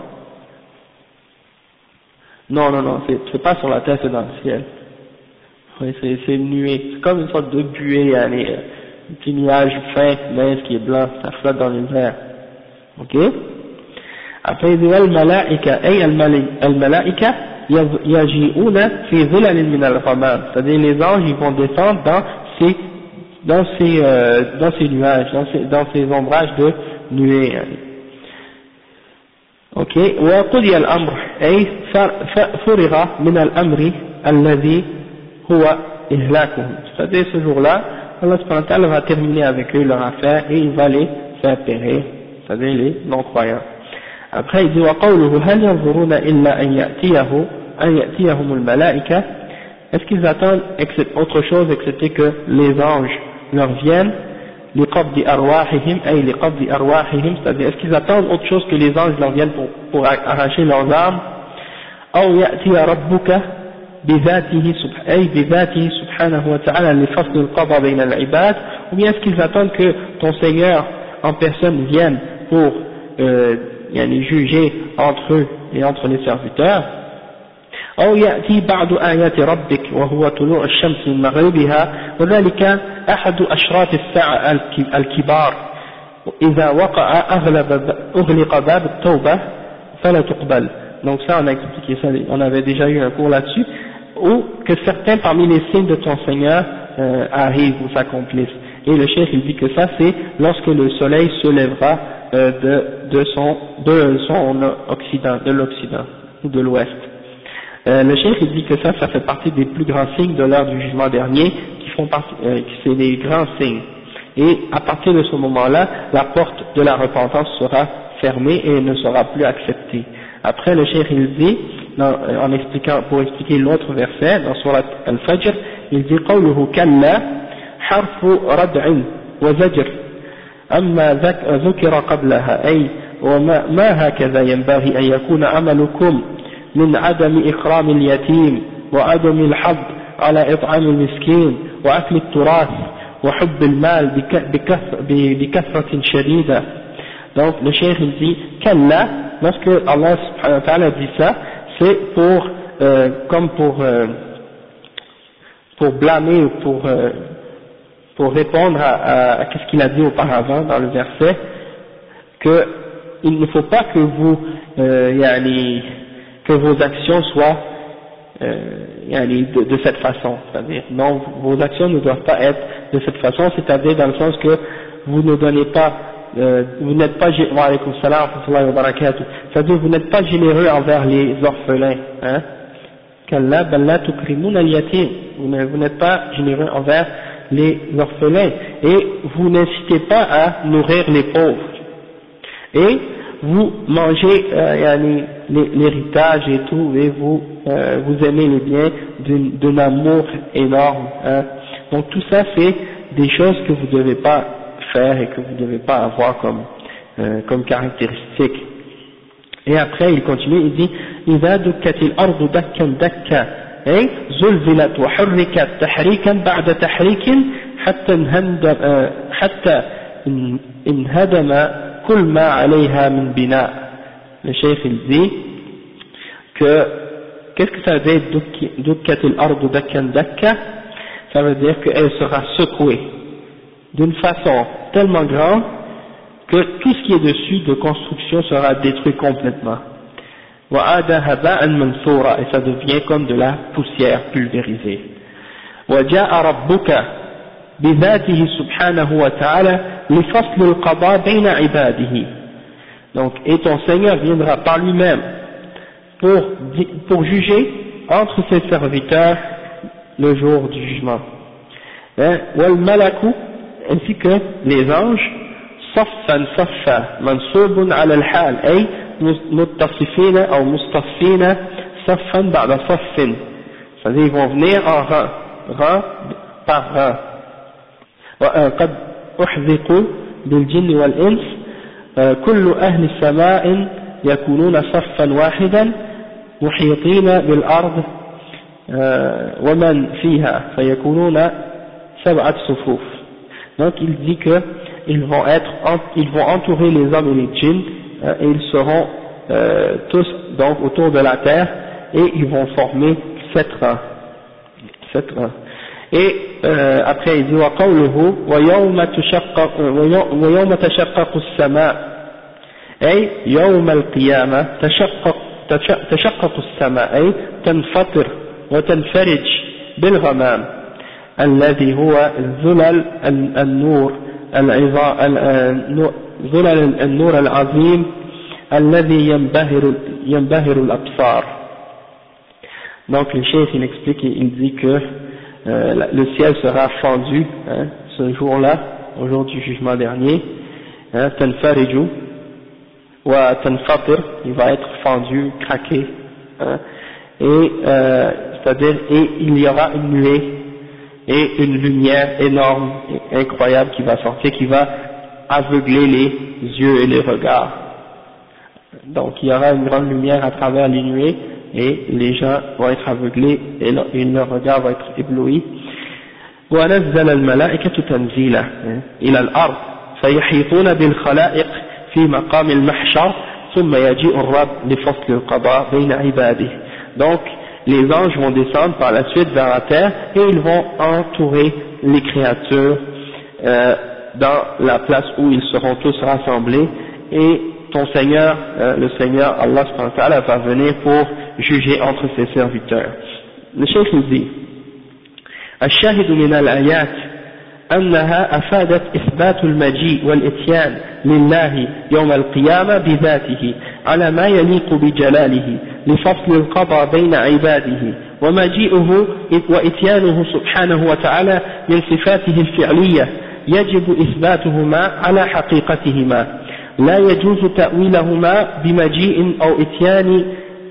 Non, c'est pas sur la terre, c'est dans le ciel. Oui, c'est une nuée, c'est comme une sorte de buée, un petit nuage fin, mince qui est blanc, ça flotte dans les airs. Ok? Après il dit al-malaika, ay al-malaika yaji'una fi dhilalin min al-ghamam, c'est-à-dire les anges ils vont descendre dans ces nuages, dans ces ombrages de nuées. Ok? Wa qudiya al-amr, ay furiga min al-amri alladhi huwa ihlakuhum, c'est-à-dire ce jour-là Allah subhanahu wa ta'ala va terminer avec eux leur affaire et il va les faire périr, c'est-à-dire les non-croyants. Après il dit وقوله هل ينظرون إلا أن يأتيهم الملائكة, est-ce qu'ils attendent autre chose excepté que les anges leur viennent لقبض أرواحهم أي لقبض أرواحهم, c'est-à-dire est-ce qu'ils attendent autre chose que les anges leur viennent pour arracher leurs âmes, أو يأتي ربك بذاته سبحانه وتعالى لفصل القضاء بين العباد, ou bien est-ce qu'ils attendent que ton Seigneur en personne vienne pour juger entre eux et entre les serviteurs, أو يأتي بعض آيات ربك وهو طلوع الشمس من مغربها وذلك أحد أشراط الساعة الكبار إذا وقع أغلق باب التوبة فلا تقبل. Donc ça on a expliqué ça, on avait déjà eu un cours là-dessus. ou que certains parmi les signes de ton Seigneur arrivent ou s'accomplissent. Et le cheikh il dit que ça c'est lorsque le soleil se lèvera de son occident, de l'occident ou de l'ouest. Le cheikh il dit que ça fait partie des plus grands signes de l'heure du jugement dernier, qui font partie, c'est des grands signes. Et à partir de ce moment-là, la porte de la repentance sera fermée et ne sera plus acceptée. Après le cheikh il dit, pour expliquer l'autre verset dans Surat Al-Fajr, il dit قوله كلا حرف ردع وزجر أما ذكر قبلها أي وما هكذا ينبغي أن يكون عملكم من عدم إكرام اليتيم وعدم الحظ على إطعام المسكين وأكل التراث وحب المال بكثرة شديدة. Donc le cheikh il dit كلا, lorsque Allah subhanahu wa ta'ala dit ça, c'est comme pour blâmer ou pour répondre à ce qu'il a dit auparavant dans le verset, que il ne faut pas que vos actions soient de cette façon, c'est-à-dire non, vos actions ne doivent pas être de cette façon, c'est-à-dire dans le sens que vous ne donnez pas vous n'êtes pas wa alaykum salam wa rahmatullahi wa barakatuh, c'est-à-dire vous n'êtes pas généreux envers les orphelins, hein. Kalla bal la tukrimuna al-yatim, vous n'êtes pas généreux envers les orphelins, et vous n'incitez pas à nourrir les pauvres, et vous mangez l'héritage et tout, et vous aimez les biens d'un amour énorme, hein. Donc tout ça c'est des choses que vous ne devez pas faire et que vous ne devez pas avoir comme caractéristique. Et après il continue, il dit إذا دكت الأرض دكا دكا أي زلزلت وحركت تحريكا بعد تحريك حتى انهدم كل ما عليها من بناء. Le cheikh il dit que qu'est-ce que ça veut dire دكت الأرض دكا دكا? Ça veut dire qu'elle sera secouée d'une façon tellement grande que tout ce qui est dessus de construction sera détruit complètement. وَعَادَ هَبَاءً مَنْثُورًا, et ça devient comme de la poussière pulvérisée. وَجَاءَ رَبُّكَ بِذَاتِهِ سُبْحَانَهُ وَتَعَالَى لِفَصْلِ الْقَضَاءِ بَيْنَ عِبَادِهِ. Donc, et ton Seigneur viendra par lui-même pour juger entre ses serviteurs le jour du jugement. وَالْمَلَكُ, ainsi que les anges, صفا صفا منصوب على الحال أي متصفين أو مصطفين صفا بعد صف, c'est-à-dire ils vont venir en rang par rang. وقد أحذقوا بالجن والإنس كل أهل السماء يكونون صفا واحدا محيطين بالأرض ومن فيها فيكونون 7 صفوف. Donc il dit que ils vont entourer les hommes et les djinns, et ils seront tous donc autour de la terre, et ils vont former 7 rangs. Et après il dit وقوله ويوم تشقق السماء أي يوم القيامة تشقق السماء أي تنفطر وتنفرج بالغمام الذي هو ذلل النور ذلل النور العظيم الذي ينبهر الأبصار. Donc le cheikh il explique, il dit que le ciel sera fendu, hein, ce jour-là, au jour du jugement dernier, tanfariju wa tanfatir, il va être fendu, craqué, hein, et c'est-à-dire, et il y aura une nuée et une lumière énorme et incroyable qui va sortir, qui va aveugler les yeux et les regards. Donc il y aura une grande lumière à travers les nuées et les gens vont être aveuglés et leur regard va être ébloui. وَنَزَّلَ الْمَلَائِكَةُ تَنْزِيلًا إِلَى الْأَرْضِ فَيَحِيطُونَ بِالْخَلَائِقِ فِي مَقَامِ الْمَحْشَرِ ثُمَّ يَجِيءُ الرَّبُّ لِفَصْلِ الْقَضَاءِ بَيْنَ عِبَادِهِ. Donc les anges vont descendre par la suite vers la terre et ils vont entourer les créatures dans la place où ils seront tous rassemblés, et ton Seigneur, le Seigneur Allah subhanahu wa ta'ala va venir pour juger entre ses serviteurs. le cheikh il dit الشاهد من الآيات أنها أفادت إثبات المجيء والإتيان لله يوم القيامة بذاته على ما يليق بجلاله لفصل القضاء بين عباده ومجيئه وإتيانه سبحانه وتعالى من صفاته الفعلية يجب إثباتهما على حقيقتهما لا يجوز تأويلهما بمجيء أو إتيان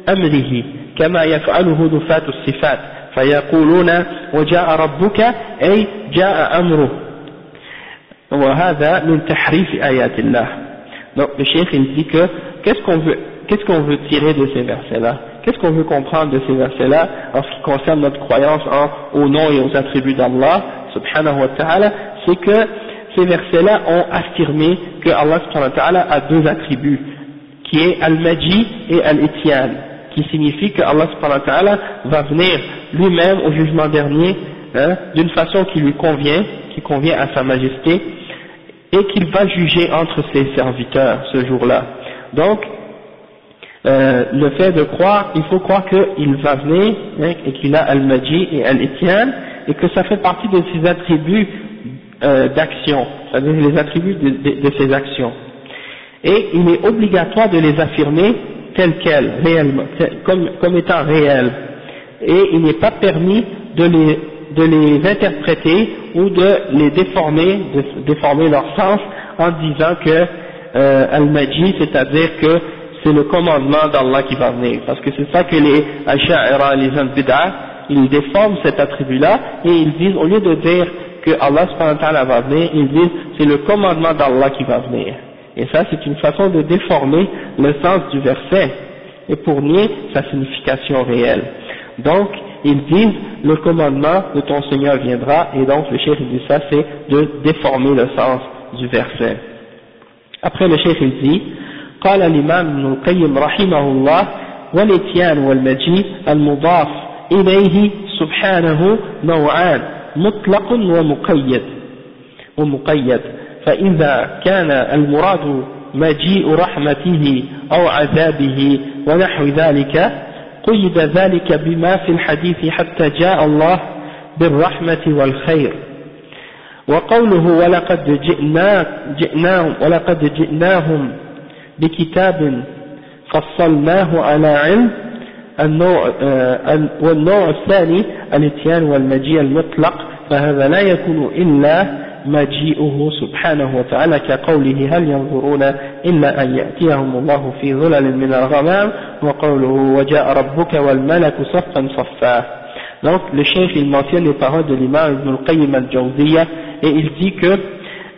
أمره كما يفعله نفاة الصفات فيقولون وجاء ربك أي جاء أمره وهذا من تحريف آيات الله. Donc le cheikh il dit que qu'est-ce qu'on veut tirer de ces versets-là, qu'est-ce qu'on veut comprendre de ces versets-là en ce qui concerne notre croyance au nom et aux attributs d'Allah subhanahu wa ta'ala, c'est que ces versets-là ont affirmé que Allah subhanahu wa ta'ala a deux attributs qui est Al-Maji et Al-Ityan, qui signifie que Allah subhanahu wa ta'ala va venir lui-même au jugement dernier d'une façon qui lui convient, qui convient à sa majesté, et qu'il va juger entre ses serviteurs ce jour-là. Donc, le fait de croire, il faut croire qu'il va venir et qu'il a Al-Maji et Al-Ityan, et que ça fait partie de ses attributs d'action, c'est-à-dire les attributs de ses actions. Et il est obligatoire de les affirmer telles quelles, réellement, comme étant réelles. Et il n'est pas permis de les interpréter ou de les déformer leur sens en disant que Al-Maji, c'est-à-dire que c'est le commandement d'Allah qui va venir. Parce que c'est ça que les Asha'ira, les gens bid'ah, ils déforment cet attribut-là et ils disent, au lieu de dire que Allah subhanahu wa ta'ala va venir, ils disent c'est le commandement d'Allah qui va venir. Et ça c'est une façon de déformer le sens du verset et pour nier sa signification réelle. Donc ils disent le commandement de ton Seigneur viendra, et donc le cheikh dit ça, c'est de déformer le sens du verset. Après le cheikh il dit قال الإمام ابن القيم رحمه الله والإتيان والمجيء المضاف إليه سبحانه نوعان مطلق ومقيد فإذا كان المراد مجيء رحمته أو عذابه ونحو ذلك قيد ذلك بما في الحديث حتى جاء الله بالرحمة والخير. وقوله ولقد جئناهم بكتاب فصلناه على علم والنوع الثاني الاتيان والمجيء المطلق فهذا لا يكون إلا مجيئه سبحانه وتعالى كقوله هل ينظرون إلا أن يأتيهم الله في ظلل من الغمام وقوله وجاء ربك والملك صفا صفا. Donc le cheikh il mentionne les paroles de l'imam Ibn al-Qayyim al-Jawziyya et il dit que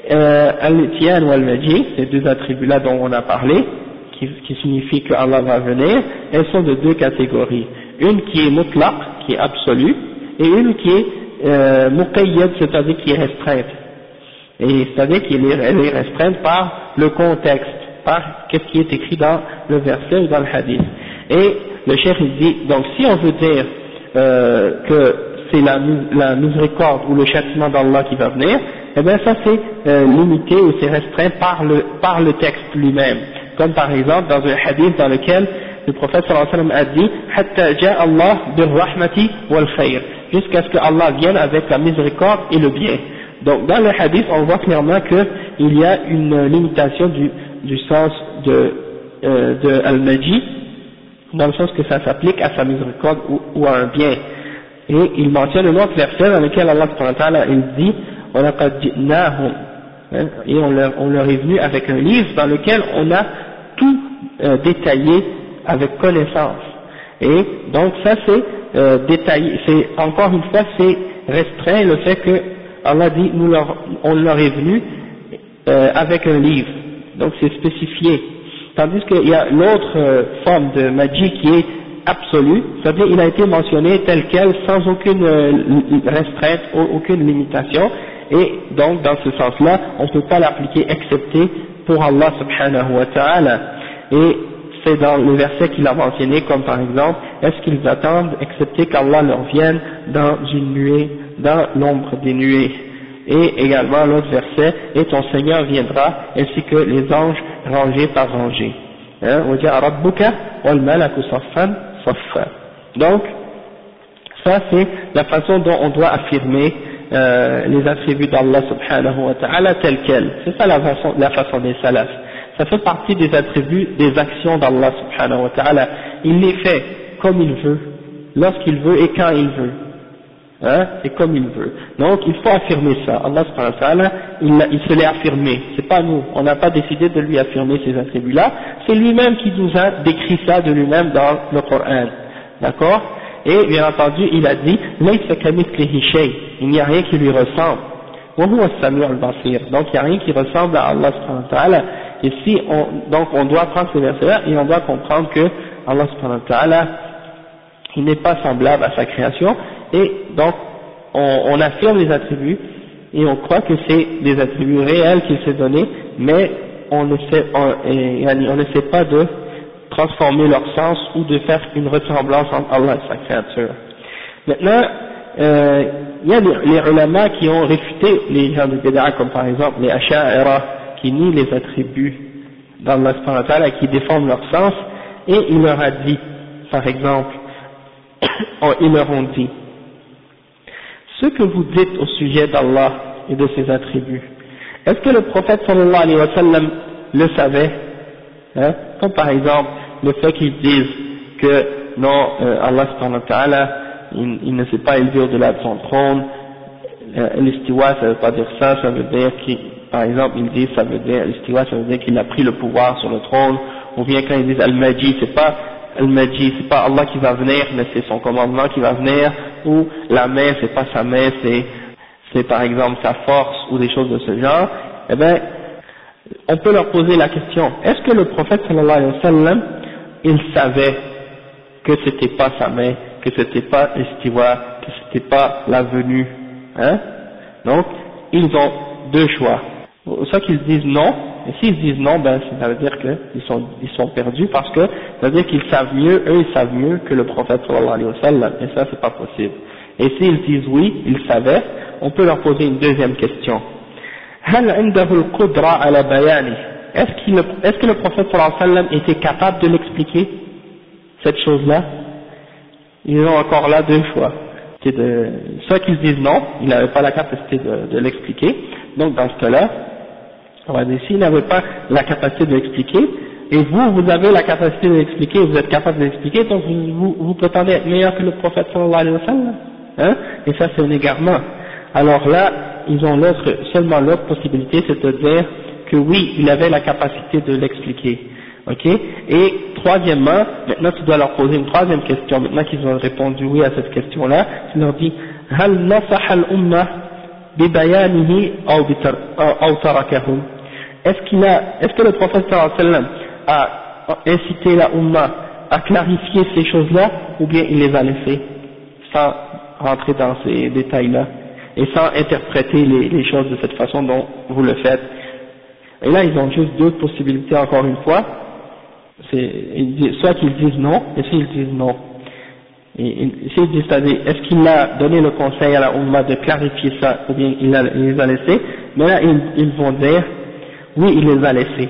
al-Ityan ou al-Maji, ces deux attributs-là dont on a parlé, qui signifie que Allah va venir, elles sont de deux catégories. Une qui est mutlaq, qui est absolue, et une qui est muqayyad, c'est-à-dire qui est restreinte. Et c'est-à-dire qu'elle est restreinte par le contexte, par qu'est-ce qui est écrit dans le verset ou dans le hadith. Et le cheikh il dit, donc si on veut dire que c'est la miséricorde ou le châtiment d'Allah qui va venir, eh bien ça c'est limité ou c'est restreint par le texte lui-même. Comme par exemple dans un hadith dans lequel le prophète sallallahu alayhi wa sallam a dit hatta ja'a Allah bir-rahmati wal-khayr, jusqu'à ce que Allah vienne avec la miséricorde et le bien. Donc dans le hadith on voit clairement qu'il y a une limitation du sens de al-Maji, dans le sens que ça s'applique à sa miséricorde ou à un bien. Et il mentionne un autre verset dans lequel Allah subhanahu wa ta'ala il dit وَلَقَدْ جِئْنَاهُمْ, et on leur est venu avec un livre dans lequel on a tout détaillé avec connaissance. Et donc ça c'est détaillé, c'est encore une fois c'est restreint le fait que Allah dit on leur est venu avec un livre, donc c'est spécifié. Tandis qu'il y a l'autre forme de magie qui est absolue, c'est-à-dire il a été mentionné tel quel sans aucune restreinte, aucune limitation, et donc dans ce sens-là on ne peut pas l'appliquer excepté pour Allah subhanahu wa ta'ala. Et c'est dans le verset qu'il a mentionné comme par exemple est-ce qu'ils attendent excepté qu'Allah leur vienne dans une nuée, dans l'ombre des nuées. Et également l'autre verset et ton Seigneur viendra ainsi que les anges rangés par rangés. Donc Ça c'est la façon dont on doit affirmer les attributs d'Allah subhanahu wa ta'ala tels quels. C'est ça la façon des salafs. Ça fait partie des attributs, des actions d'Allah subhanahu wa ta'ala. Il les fait comme il veut, lorsqu'il veut et quand il veut. Hein, et comme il veut. Donc il faut affirmer ça. Allah subhanahu wa ta'ala, il se l'est affirmé. C'est pas nous. On n'a pas décidé de lui affirmer ces attributs-là. C'est lui-même qui nous a décrit ça de lui-même dans le Coran. D'accord? Et bien entendu, il a dit, Laysa kamithlihi shay. Il n'y a rien qui lui ressemble. Wa huwa as-sami' al-basir. Donc il n'y a rien qui ressemble à Allah subhanahu wa ta'ala. Et si donc on doit prendre ces versets-là et on doit comprendre que Allah subhanahu wa ta'ala, il n'est pas semblable à sa création. Et donc, on affirme les attributs, et on croit que c'est des attributs réels qu'il s'est donnés, mais on n'essaie pas de transformer leur sens ou de faire une ressemblance entre Allah et sa créature. Maintenant, il y a les ulama qui ont réfuté les gens de Bid'a, comme par exemple les Asha'ira, qui nient les attributs d'Allah subhanahu wa ta'ala, qui déforment leur sens, et il leur a dit, par exemple, ils leur ont dit, ce que vous dites au sujet d'Allah et de ses attributs, est-ce que le prophète sallallahu alayhi wa sallam le savait, hein? Comme par exemple le fait qu'ils disent que non, Allah subhanahu wa ta'ala, il ne s'est pas élevé au-delà de son trône, l'istiwa ça veut pas dire ça, ça veut dire qu'il, par exemple ils disent ça veut dire, l'istiwa ça veut dire qu'il a pris le pouvoir sur le trône, ou bien quand ils disent al-Majid, c'est pas Al-Majid, c'est pas Allah qui va venir, mais c'est son commandement qui va venir, ou la main, c'est pas sa main, c'est par exemple sa force, ou des choses de ce genre. Eh bien, on peut leur poser la question, est-ce que le prophète sallallahu alayhi wa sallam, il savait que c'était pas sa main, que c'était pas l'istiwa, que c'était pas la venue, hein? Donc, ils ont deux choix. Soit qu'ils disent non, et s'ils disent non, ben ça veut dire qu'ils sont perdus, parce que ça veut dire qu'ils savent mieux, eux ils savent mieux que le prophète sallallahu alayhi wa sallam, et ça c'est pas possible. Et s'ils disent oui, ils savaient, on peut leur poser une deuxième question. هل عنده القدرة على بيانه؟ Est-ce que le prophète sallallahu alayhi wa sallam était capable de l'expliquer, cette chose-là? Ils ont encore là deux choix. Soit qu'ils disent non, il n'avait pas la capacité de l'expliquer, donc dans ce cas-là, on va dire, s'il n'avait pas la capacité de l'expliquer, et vous avez la capacité de l'expliquer, vous êtes capable de l'expliquer, donc vous prétendez être meilleur que le prophète sallallahu alayhi wa sallam, hein? Et ça c'est un égarement. Alors là, ils ont seulement l'autre possibilité, c'est de dire que oui, il avait la capacité de l'expliquer, ok? Et troisièmement, maintenant tu dois leur poser une troisième question, maintenant qu'ils ont répondu oui à cette question-là, tu leur dis, هل نصح الأمة ببيانه أو تركهم؟ Est-ce que le prophète sallallahu alayhi wa sallam a incité la Ummah à clarifier ces choses-là, ou bien il les a laissées, sans rentrer dans ces détails-là, et sans interpréter les choses de cette façon dont vous le faites? Et là, ils ont juste deux possibilités, encore une fois, soit qu'ils disent non, et s'ils disent non. Et s'ils disent, c'est-à-dire, est-ce qu'il a donné le conseil à la Ummah de clarifier ça, ou bien il les a laissés? Mais là, ils vont dire, oui, il les a laissés.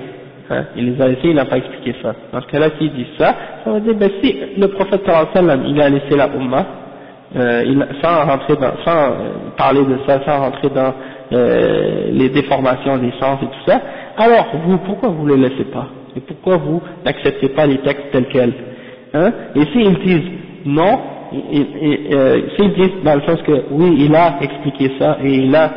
Hein, il les a laissés, il n'a pas expliqué ça. Dans ce cas-là, s'ils disent ça, ça veut dire, ben si le prophète sallallahu alayhi wa sallam, il a laissé la Ummah, sans parler de ça, sans rentrer dans les déformations des sens et tout ça, alors vous, pourquoi vous ne les laissez pas? Et pourquoi vous n'acceptez pas les textes tels quels? Hein? Et s'ils disent non, s'ils disent dans le sens que oui, il a expliqué ça et il a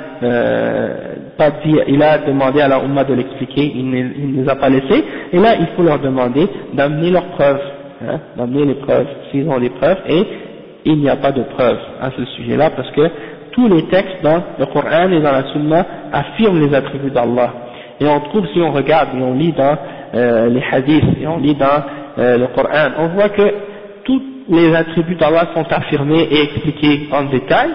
pas dit, il a demandé à la Ummah de l'expliquer, il ne les a pas laissés, et là il faut leur demander d'amener leurs preuves, hein, d'amener les preuves, s'ils ont des preuves, et il n'y a pas de preuves à ce sujet-là, parce que tous les textes dans le Coran et dans la Sunna affirment les attributs d'Allah. Et on trouve, si on regarde et on lit dans les hadiths et on lit dans le Coran, on voit que tous les attributs d'Allah sont affirmés et expliqués en détail,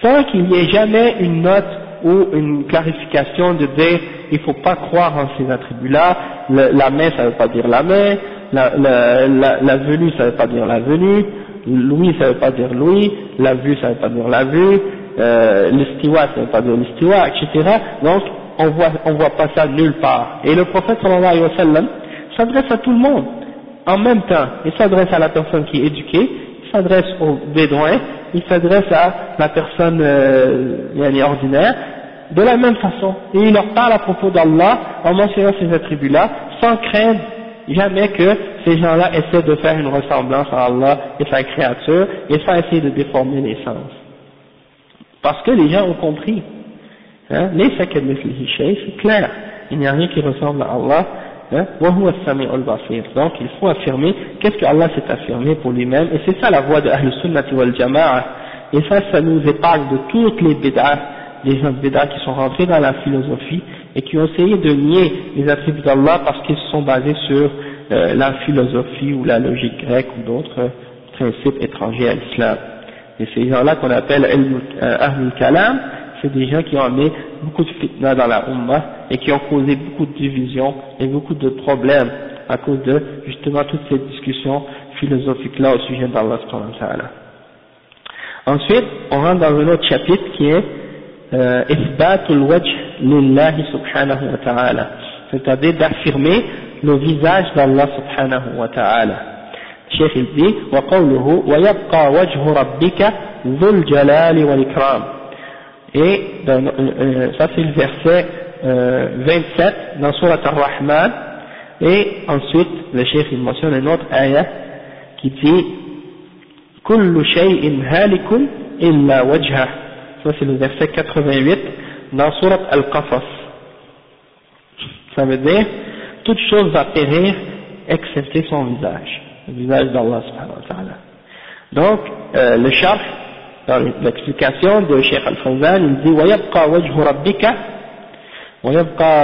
sans qu'il n'y ait jamais une note ou une clarification de dire il ne faut pas croire en ces attributs-là, la main ça ne veut pas dire la main, la venue ça ne veut pas dire la venue, l'ouïe ça ne veut pas dire l'ouïe, la vue ça ne veut pas dire la vue, l'istiwa ça ne veut pas dire l'istiwa, etc. Donc on voit pas ça nulle part. Et le prophète sallallahu alayhi wa sallam s'adresse à tout le monde en même temps. Il s'adresse à la personne qui est éduquée, s'adresse aux bédouins, il s'adresse à la personne ordinaire, de la même façon, et il leur parle à propos d'Allah en mentionnant ces attributs-là, sans craindre jamais que ces gens-là essaient de faire une ressemblance à Allah et sa créature, et sans essayer de déformer les sens. Parce que les gens ont compris, hein, c'est clair, il n'y a rien qui ressemble à Allah, hein, donc il faut affirmer qu'est-ce que Allah s'est affirmé pour lui-même, et c'est ça la voie de Ahl Sunnati wal Jama'a, et ça nous épargne de toutes les bid'ah, les gens de bid'ah qui sont rentrés dans la philosophie et qui ont essayé de nier les attributs d'Allah parce qu'ils se sont basés sur la philosophie ou la logique grecque ou d'autres principes étrangers à l'islam. Et ces gens-là qu'on appelle Ahlul Kalam, c'est des gens qui ont amené beaucoup de fitna dans la Ummah et qui ont causé beaucoup de divisions et beaucoup de problèmes à cause de justement toutes ces discussions philosophiques-là au sujet d'Allah subhanahu wa ta'ala. Ensuite, on rentre dans un autre chapitre qui est Isbatul Wajh Lillahi subhanahu wa ta'ala, c'est-à-dire d'affirmer le visage d'Allah subhanahu wa ta'ala. Cheikh il dit وقوله ويبقى وجه ربك ذو الجلال والإكرام, et ça c'est le verset 27 dans Surat Ar-Rahman, et ensuite le Cheikh il mentionne une autre ayah qui dit كل شيء هالك إلا وجهه, ça c'est le verset 88 dans Surat Al-Qasas. Ça veut dire toute chose va périr excepté son visage, le visage d'Allah subhanahu wa ta'ala. Donc le sharh, dans l'explication de Cheikh Al-Fawzan, il dit ويبقى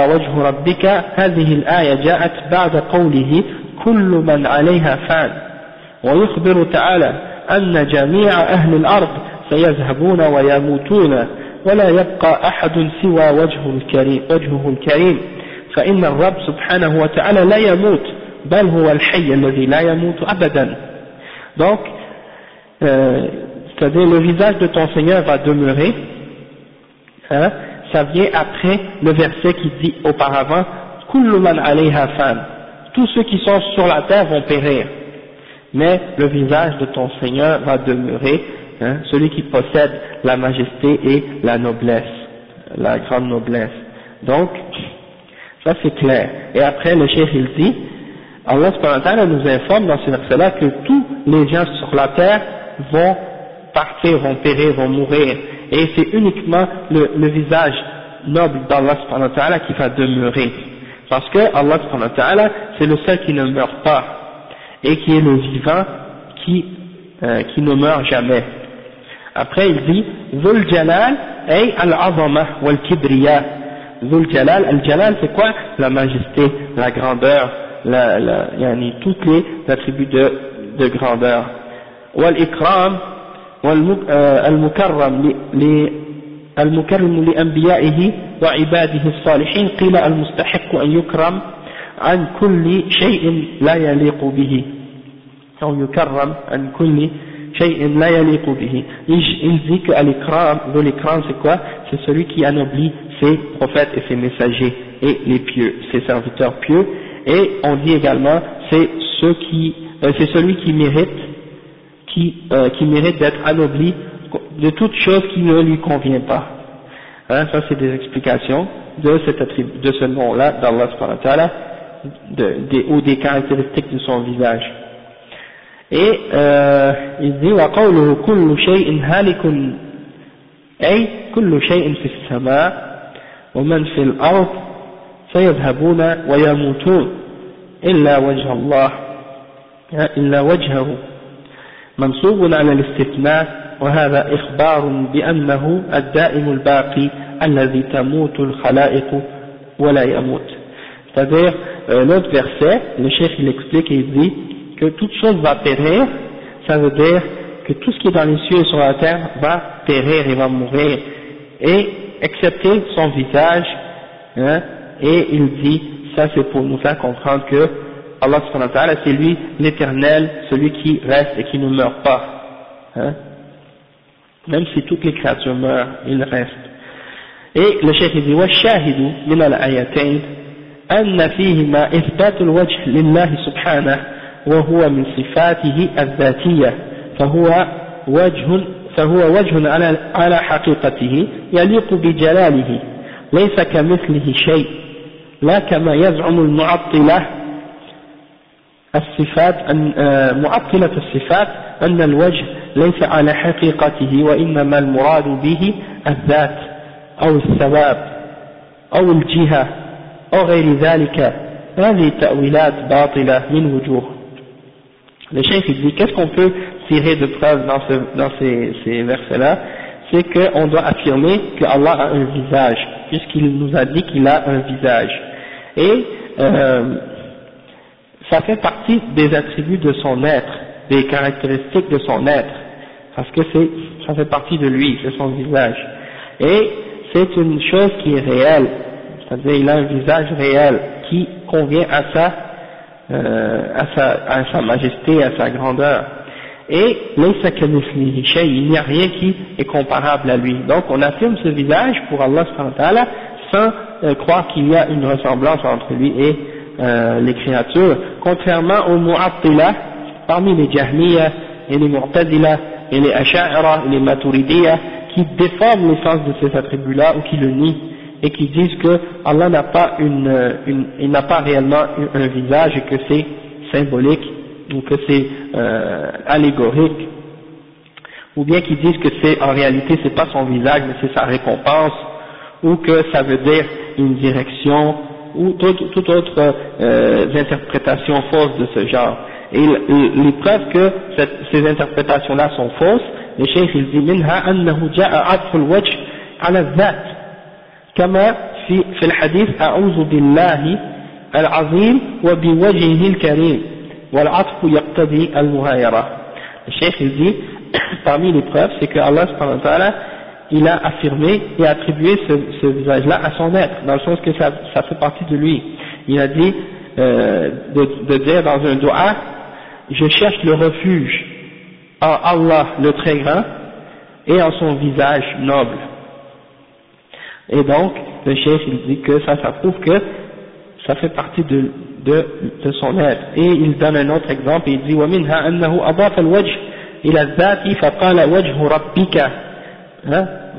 وجه ربك هذه الآية جاءت بعد قوله كل من عليها فان, ويخبر تعالى أن جميع أهل الأرض سيذهبون ويموتون ولا يبقى أحد سوى وجهه الكريم فإن الرب سبحانه وتعالى لا يموت بل هو الحي الذي لا يموت أبدا. Donc c'est-à-dire le visage de ton Seigneur va demeurer, hein, ça vient après le verset qui dit auparavant kullu man alayha fan, tous ceux qui sont sur la terre vont périr, mais le visage de ton Seigneur va demeurer, hein, celui qui possède la majesté et la noblesse, la grande noblesse. Donc ça c'est clair. Et après le Cheikh il dit, Allah subhanahu wa ta'ala nous informe dans ce verset-là que tous les gens sur la terre vont partir, vont périr, vont mourir, et c'est uniquement le visage noble d'Allah subhanahu wa ta'ala qui va demeurer, parce que Allah subhanahu wa ta'ala c'est le seul qui ne meurt pas et qui est le vivant qui ne meurt jamais. Après il dit Dhul Jalal ay al-azama wal-kibriya. Dhul Jalal, al-Jalal c'est quoi? La majesté, la grandeur, tous les attributs de grandeur. Wal-ikram المكرم لأنبيائه وعباده الصالحين قيل المستحق أن يكرم عن كل شيء لا يليق به, أو يكرم عن كل شيء لا يليق به. Il dit que l'ikram c'est quoi? C'est celui qui anoblit ses prophètes et ses messagers et les pieux, ses serviteurs pieux, et on dit également c'est celui qui mérite d'être anobli de toute chose qui ne lui convient pas. Hein, ça c'est des explications de ce nom-là d'Allah subhanahu wa ta'ala, ou des caractéristiques de son visage. Et il dit وَقَوْلُهُ كُلُّ شَيْءٍ هَالِكٌ أي كل شيء في السماء ومن في الأرض سيذهبون ويموتون إلا وجه الله إلا وجهه منصوب على الاستثناء, وهذا إخبار بأنه الدائم الباقي الذي تموت الخلائق ولا يموت. C'est-à-dire l'autre verset, le cheikh il explique et il dit que toute chose va périr, ça veut dire que tout ce qui est dans les cieux et sur la terre va périr et va mourir, et excepté son visage, hein, et il dit, ça c'est pour nous faire comprendre que Allah subhanahu wa ta'ala c'est lui l'éternel, celui qui reste et qui ne meurt pas, hein, même si toutes les créatures meurent, il reste. Et le cheikh dit والشاهد من الآيتين أن فيهما إثبات الوجه لله سبحانه وهو من صفاته الذاتية فهو وجه على حقيقته يليق بجلاله ليس كمثله شيء لا كما يزعم المعطلة الصفات معطلة الصفات أن الوجه ليس على حقيقته وإنما المراد به الذات أو الثواب أو الجهة أو غير ذلك. هذه تأويلات باطلة من وجوه. Le cheikh dit qu'est-ce qu'on peut tirer de preuve dans ces versets-là, c'est qu'on doit affirmer que Allah a un visage, puisqu'il nous a dit qu'il a un visage. Et ça fait partie des attributs de son être, des caractéristiques de son être, parce que ça fait partie de lui, c'est son visage. Et c'est une chose qui est réelle, c'est-à-dire il a un visage réel qui convient à sa majesté, à sa grandeur. Et il n'y a rien qui est comparable à lui. Donc on affirme ce visage pour Allah subhanahu wa ta'ala sans croire qu'il y a une ressemblance entre lui et les créatures, contrairement aux mu'attila parmi les jahmiya et les mu'tazila et les asha'ira et les maturidiya qui déforment le sens de ces attributs-là ou qui le nient et qui disent que Allah n'a pas il n'a pas réellement un visage et que c'est symbolique ou que c'est allégorique, ou bien qui disent que en réalité c'est pas son visage mais c'est sa récompense, ou que ça veut dire une direction ou toute autre interprétation fausse de ce genre. Et les preuves que ces interprétations-là sont fausses, le cheikh il dit منها أنه جاء عطف الوجه على الذات كما في الحديث أعوذ بالله العظيم وبوجهه الكريم والعطف يقتضي المغايرة. Le cheikh il dit parmi les preuves c'est que Allah subhanahu wa ta'ala il a affirmé et attribué ce visage-là à son être, dans le sens que ça fait partie de lui. Il a dit de dire dans un dua, je cherche le refuge en Allah le très grand et en son visage noble. Et donc le cheikh il dit que ça prouve que ça fait partie de son être. Et il donne un autre exemple, il dit وَمِنْهَا أَنَّهُ أَضَافَ الْوَجْهِ إِلَى الذَّاتِ فَقَالَ وَجْهُ رَبِّكَ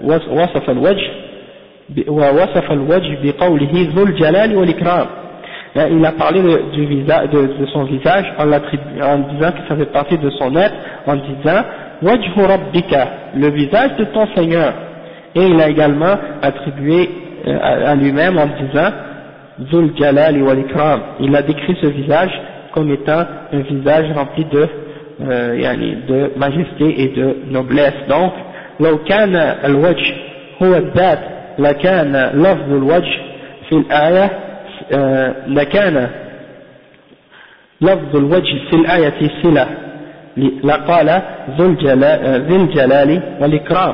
وصف الوجه بقوله ذو الجلال والإكرام. Il a parlé du visage, de son visage en disant que ça fait partie de son être, en disant wajhu rabbika, le visage de ton Seigneur. Et il a également attribué à lui-même en disant Zul Jalali wal Ikram. Il a décrit ce visage comme étant un visage rempli de majesté et de noblesse. Donc لو كان الوجه هو الذات لكان لفظ الوجه في الآية لكان لفظ الوجه في الآية صلة لقال ذو الجلال والإكرام.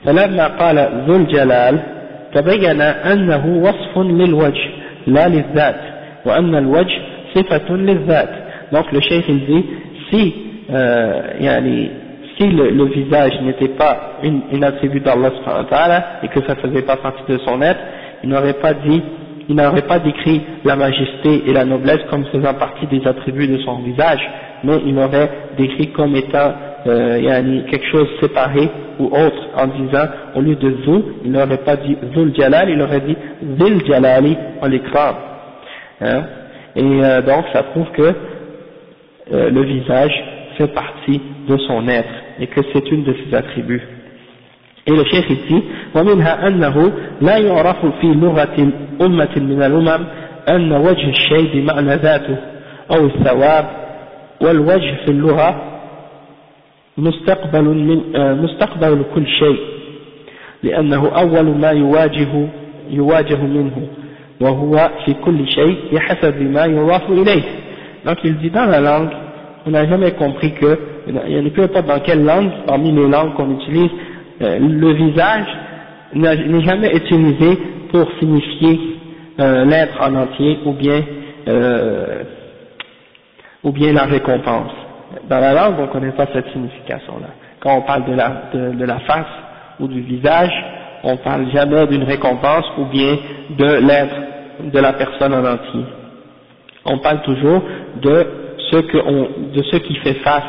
فلما قال ذو الجلال تبين أنه وصف للوجه لا للذات وأن الوجه صفة للذات. Donc le cheikh il dit si le visage n'était pas une attribut d'Allah subhanahu wa ta'ala et que ça ne faisait pas partie de son être, il n'aurait pas décrit la majesté et la noblesse comme faisant partie des attributs de son visage, mais il aurait décrit comme étant quelque chose séparé ou autre, en disant, au lieu de Zul, il n'aurait pas dit Zul Jalal, il aurait dit Zil Jalali wal Ikram. Donc ça prouve que le visage fait partie de son être et que c'est une de ses attributs. Et le cheikh ici ومنها أنه لا يعرف في لغة أمة من الأمم أن وجه الشيء بمعنى ذاته أو الثواب والوجه في اللغة مستقبل كل شيء لأنه أول ما يواجه منه وهو في كل شيء بحسب ما يضاف إليه. Donc il dit dans la langue on n'a jamais compris que, peu importe dans quelle langue, parmi les langues qu'on utilise, le visage n'est jamais utilisé pour signifier l'être en entier ou bien la récompense. Dans la langue, on ne connaît pas cette signification-là. Quand on parle de la face ou du visage, on ne parle jamais d'une récompense ou bien de l'être de la personne en entier. On parle toujours de ce qui fait face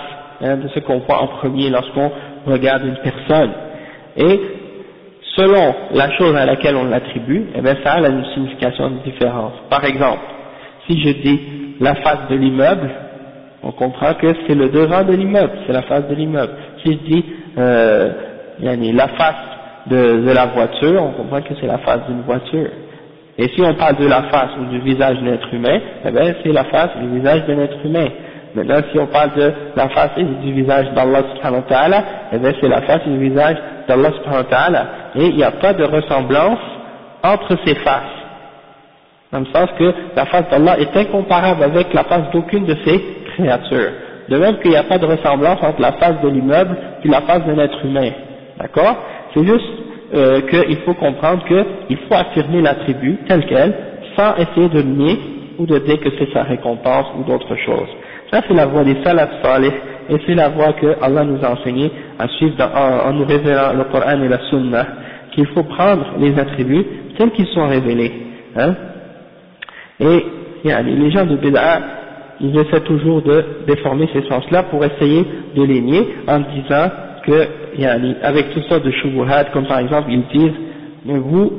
hein, de ce qu'on voit en premier lorsqu'on regarde une personne. Et selon la chose à laquelle on l'attribue, eh bien ça a une signification différente. Par exemple, si je dis la face de l'immeuble, on comprend que c'est le devant de l'immeuble, c'est la face de l'immeuble. Si je dis la face de la voiture, on comprend que c'est la face d'une voiture. Et si on parle de la face ou du visage d'un être humain, eh bien c'est la face et le visage d'un être humain. Maintenant, si on parle de la face et du visage d'Allah subhanahu wa ta'ala, eh bien c'est la face et le visage d'Allah subhanahu wa ta'ala. Et il n'y a pas de ressemblance entre ces faces. Dans le sens que la face d'Allah est incomparable avec la face d'aucune de ses créatures. De même qu'il n'y a pas de ressemblance entre la face de l'immeuble et la face d'un être humain. D'accord? C'est juste qu'il faut comprendre qu'il faut affirmer l'attribut tel quel, sans essayer de le nier ou de dire que c'est sa récompense ou d'autres choses. Ça c'est la voie des salaf salih, et c'est la voie que Allah nous a enseigné à suivre en nous révélant le Coran et la Sunna, qu'il faut prendre les attributs tels qu'ils sont révélés. Hein? Et les gens de Bid'a, ils essaient toujours de déformer ces sens-là pour essayer de les nier en disant que, avec tout ça de shubuhat, comme par exemple ils disent, mais vous,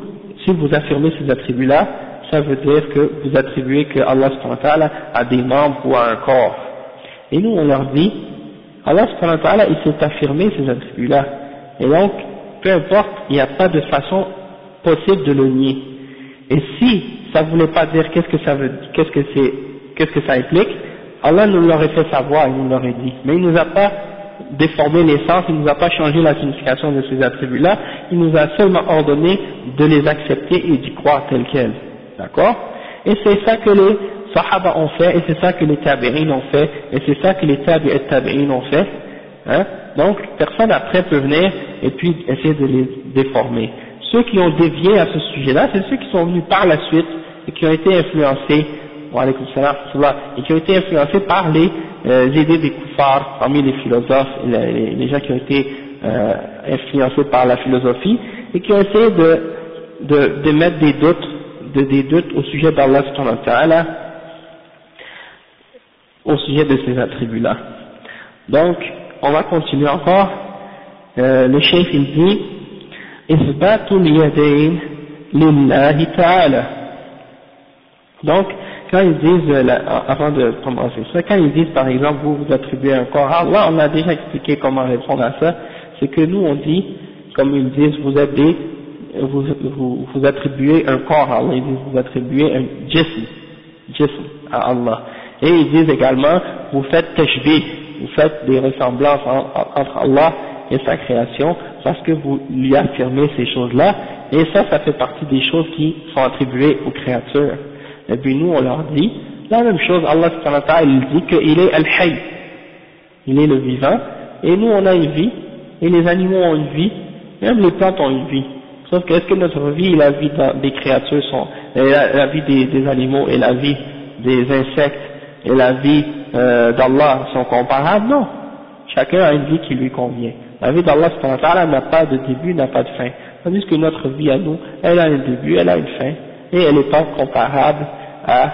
si vous affirmez ces attributs-là, ça veut dire que vous attribuez que Allah subhanahu wa ta'ala a des membres ou a un corps. Et nous on leur dit, Allah subhanahu wa ta'ala il s'est affirmé ces attributs-là. Et donc, peu importe, il n'y a pas de façon possible de le nier. Et si ça ne voulait pas dire qu'est-ce que ça implique, Allah nous l'aurait fait savoir, il nous l'aurait dit. Mais il ne nous a pas déformé les sens, il ne nous a pas changé la signification de ces attributs-là, il nous a seulement ordonné de les accepter et d'y croire tels quels. D'accord? Et c'est ça que les Sahaba ont fait, et c'est ça que les Tabi'in ont fait, et c'est ça que les Tabi'in ont fait. Hein? Donc, personne après peut venir et puis essayer de les déformer. Ceux qui ont dévié à ce sujet-là, c'est ceux qui sont venus par la suite et qui ont été influencés, et qui ont été influencés par les idées des koufars parmi les philosophes, et les gens qui ont été influencés par la philosophie et qui ont essayé de mettre des doutes au sujet d'Allah subhanahu wa ta'ala, au sujet de ces attributs-là. Donc, on va continuer encore. Le cheikh il dit Isbatul yadayn lillahi ta'ala. Donc, quand ils disent, avant de commencer ça, quand ils disent par exemple vous attribuez un corps à Allah, on a déjà expliqué comment répondre à ça, c'est que nous on dit, comme ils disent, vous attribuez un corps à Allah, ils disent vous attribuez un jism à Allah. Et ils disent également, vous faites tashbih, vous faites des ressemblances entre Allah et sa création, parce que vous lui affirmez ces choses-là, et ça fait partie des choses qui sont attribuées aux créatures. Et puis nous on leur dit la même chose, Allah subhanahu wa ta'ala il dit qu'il est al-hayy, il est le vivant, et nous on a une vie, et les animaux ont une vie, même les plantes ont une vie. Sauf que est-ce que notre vie et la vie des créatures sont, la vie des animaux et la vie des insectes et la vie d'Allah sont comparables? Non. Chacun a une vie qui lui convient. La vie d'Allah subhanahu wa ta'ala n'a pas de début, n'a pas de fin. Tandis que notre vie à nous, elle a un début, elle a une fin, et elle n'est pas comparable à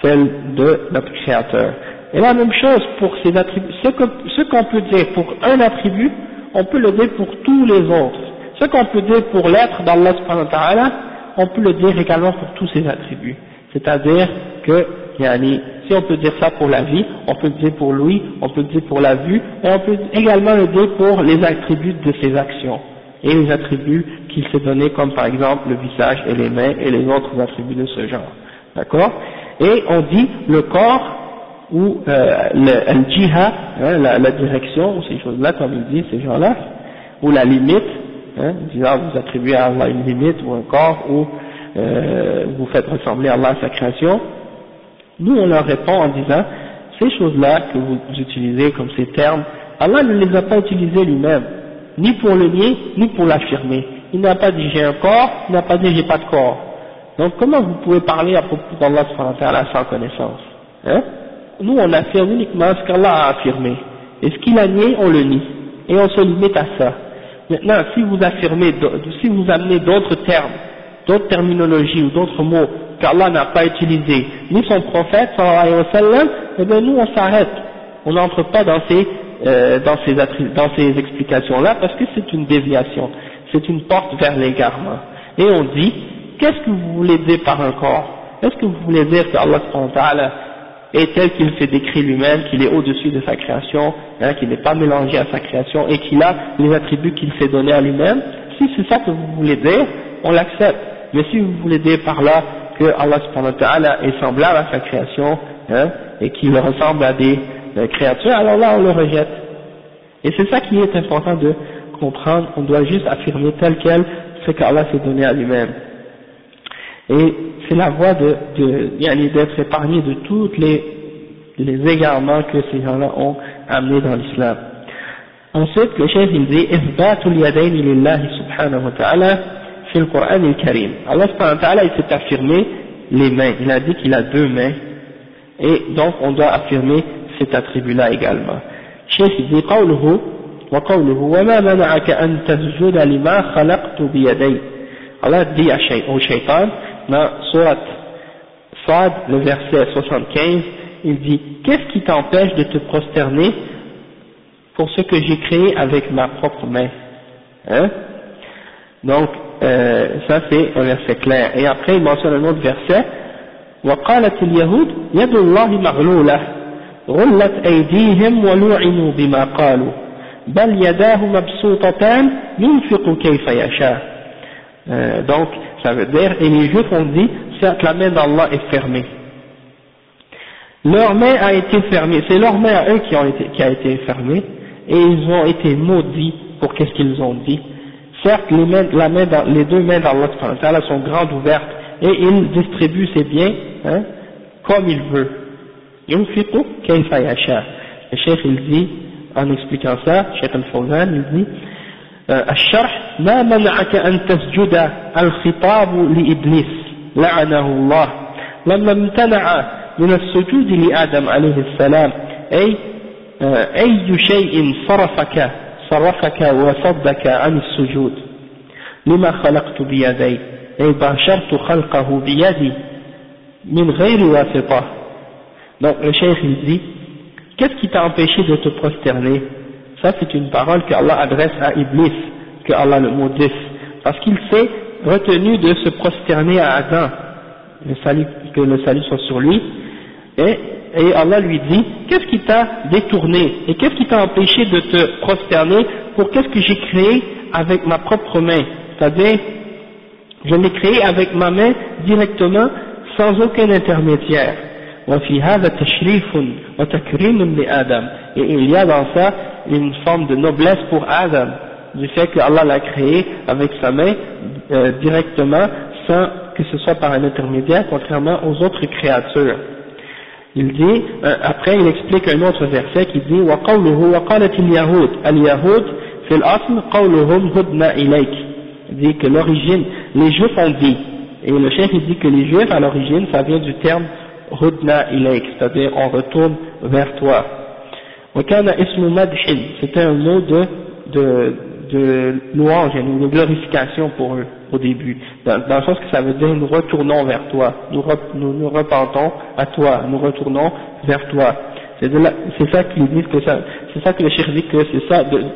celle de notre créateur. Et la même chose pour ces attributs, ce qu'on peut dire pour un attribut, on peut le dire pour tous les autres. Ce qu'on peut dire pour l'être d'Allah subhanahu wa ta'ala, on peut le dire également pour tous ses attributs. C'est-à-dire que, si on peut dire ça pour la vie, on peut le dire pour lui, on peut le dire pour la vue, et on peut également le dire pour les attributs de ses actions, et les attributs qu'il s'est donnés, comme par exemple le visage et les mains, et les autres attributs de ce genre. D'accord? Et on dit le corps, ou le jihad, hein, la direction, ou ces choses-là, comme il dit, ces gens-là, ou la limite, hein, disant vous attribuez à Allah une limite, ou un corps, ou vous faites ressembler à Allah à sa création. Nous on leur répond en disant, ces choses-là que vous utilisez comme ces termes, Allah ne les a pas utilisés lui-même, ni pour le nier, ni pour l'affirmer. Il n'a pas dit j'ai un corps, il n'a pas dit j'ai pas de corps. Donc comment vous pouvez parler à propos d'Allah subhanahu wa ta'ala sans connaissance, hein? Nous on affirme uniquement ce qu'Allah a affirmé, et ce qu'il a nié on le nie, et on se limite à ça. Maintenant si vous affirmez, si vous amenez d'autres termes, d'autres terminologies ou d'autres mots qu'Allah n'a pas utilisés, ni son prophète sallallahu alayhi wa sallam, eh bien nous on s'arrête, on n'entre pas dans ces dans ces explications-là, parce que c'est une déviation, c'est une porte vers l'égarement. Et on dit, qu'est-ce que vous voulez dire par un corps? Est-ce que vous voulez dire que Allah subhanahu wa ta'ala est tel qu'il s'est décrit lui-même, qu'il est au-dessus de sa création, hein, qu'il n'est pas mélangé à sa création et qu'il a les attributs qu'il s'est donnés à lui-même? Si c'est ça que vous voulez dire, on l'accepte. Mais si vous voulez dire par là que Allah subhanahu wa ta'ala est semblable à sa création, hein, et qu'il ressemble à des créatures, alors là on le rejette. Et c'est ça qui est important de comprendre, on doit juste affirmer tel quel ce qu'Allah s'est donné à lui-même. Et c'est la voie d'être épargné de tous les égarements que ces gens-là ont amenés dans l'islam. Ensuite, le chef il dit Ithbatul yadayni lillahi subhanahu wa ta'ala fi al-Qur'an al-Karim. Allah subhanahu wa ta'ala il s'est affirmé les mains, il a dit qu'il a deux mains, et donc on doit affirmer cet attribut-là également. Chef il dit qawluhu wa qawluhu wa ma mana'aka an tasjuda lima khalaqtu bi yaday. Allah dit au shaitan dans Surat Sad, le verset 75, il dit qu'est-ce qui t'empêche de te prosterner pour ce que j'ai créé avec ma propre main, hein? Donc ça c'est un verset clair. Et après il mentionne un autre verset وقالت اليهود يد الله مغلولة غلت أيديهم ولعنوا بما قالوا بل يداه مبسوطتان ينفق كيف يشاء. Donc ça veut dire, et les Juifs ont dit, certes la main d'Allah est fermée. Leur main a été fermée, c'est leur main à eux qui a été fermée, et ils ont été maudits pour qu'est-ce qu'ils ont dit. Certes, les deux mains d'Allah sont grandes ouvertes, et il distribue ses biens, hein, comme il veut. Yunfiqu kayfa yasha. Le chef il dit, en expliquant ça, Cheikh Al-Fawzan, il dit, الشرح ما منعك أن تسجد الخطاب لإبليس لعنه الله لما امتنع من السجود لآدم عليه السلام أي شيء صرفك وصدك عن السجود لما خلقت بيدي أي باشرت خلقه بيدي من غير واسطة. Donc le cheikh il dit qu'est-ce qui t'a empêché de te prosterner? Ça c'est une parole que Allah adresse à Iblis, que Allah le maudisse, parce qu'il s'est retenu de se prosterner à Adam, que le salut soit sur lui, et Allah lui dit, qu'est-ce qui t'a détourné, et qu'est-ce qui t'a empêché de te prosterner pour qu'est-ce que j'ai créé avec ma propre main, c'est-à-dire, je l'ai créé avec ma main directement, sans aucun intermédiaire. وفي هذا تشريف وتكريم لآدم, et il y a dans ça une forme de noblesse pour Adam, du fait que Allah l'a créé avec sa main directement, sans que ce soit par un intermédiaire, contrairement aux autres créatures. Il dit, après il explique un autre verset qui dit وقوله وقالت اليهود اليهود في الأصل قولهم هدنا إليك. Il dit que l'origine, les Juifs ont dit, et le chef il dit que les Juifs à l'origine ça vient du terme Hudna ilayk, c'est-à-dire on retourne vers toi. Wakana ismu madhin, c'était un mot de louange, une glorification pour eux au début, dans le sens que ça veut dire nous retournons vers toi, nous repentons à toi, nous retournons vers toi. C'est ça qu'ils disent que ça, c'est ça que le cheikh dit que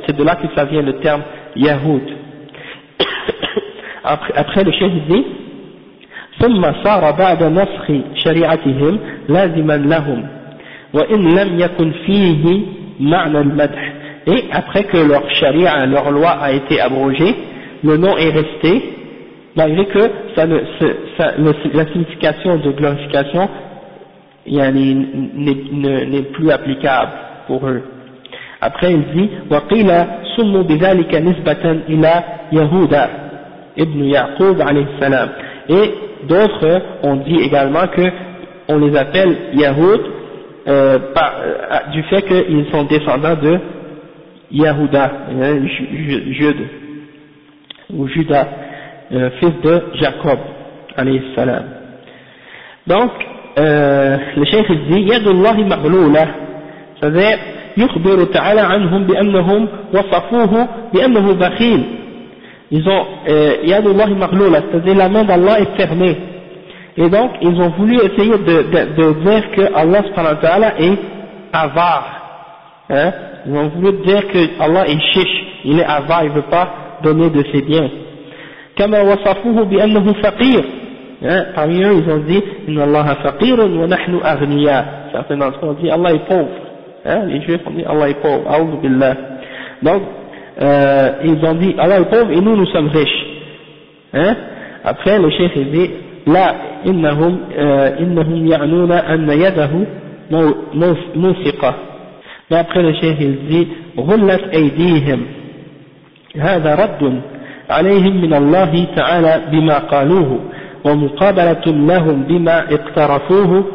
c'est de là que ça vient le terme Yahoud. Après le cheikh dit ثم صار بعد نسخ شريعتهم لازما لهم وإن لم يكن فيه معنى المدح. Et après que leur charia, leur loi a été abrogée, le nom est resté, malgré que la signification de glorification n'est plus applicable pour eux. Après il dit وقيل سموا بذلك نسبة إلى يهوذا ابن يعقوب عليه السلام. Et d'autres ont dit également que on les appelle Yahoud du fait qu'ils sont descendants de Yahuda, Jude, ou Judas, fils de Jacob, alayhi salam. Donc, le cheikh dit Yadullahi maghlula, c'est-à-dire يخبر تعالى عنهم بأنهم وصفوه بأنه بخيل. Ils ont Yadullahi maghlula, c'est-à-dire la main d'Allah est fermée. Et donc, ils ont voulu essayer de dire que Allah subhanahu wa ta'ala est avare, hein, ils ont voulu dire que Allah est chiche, il est avare, il ne veut pas donner de ses biens. كما وصفوه بأنه فقير, hein, parmi eux ils ont dit إن الله فقير ونحن أغنياء. Certains d'entre eux ont dit Allah est pauvre, hein, les juifs ont dit Allah est pauvre, A'udhu billah. Donc ils ont dit Allah est pauvre et nous sommes riches, hein. Après le cheikh il dit لا إنهم يعنون أن يده موثقة. Mais après le cheikh il dit غلت أيديهم, هذا رد عليهم من الله تعالى بما قالوه ومقابلة لهم بما اقترفوه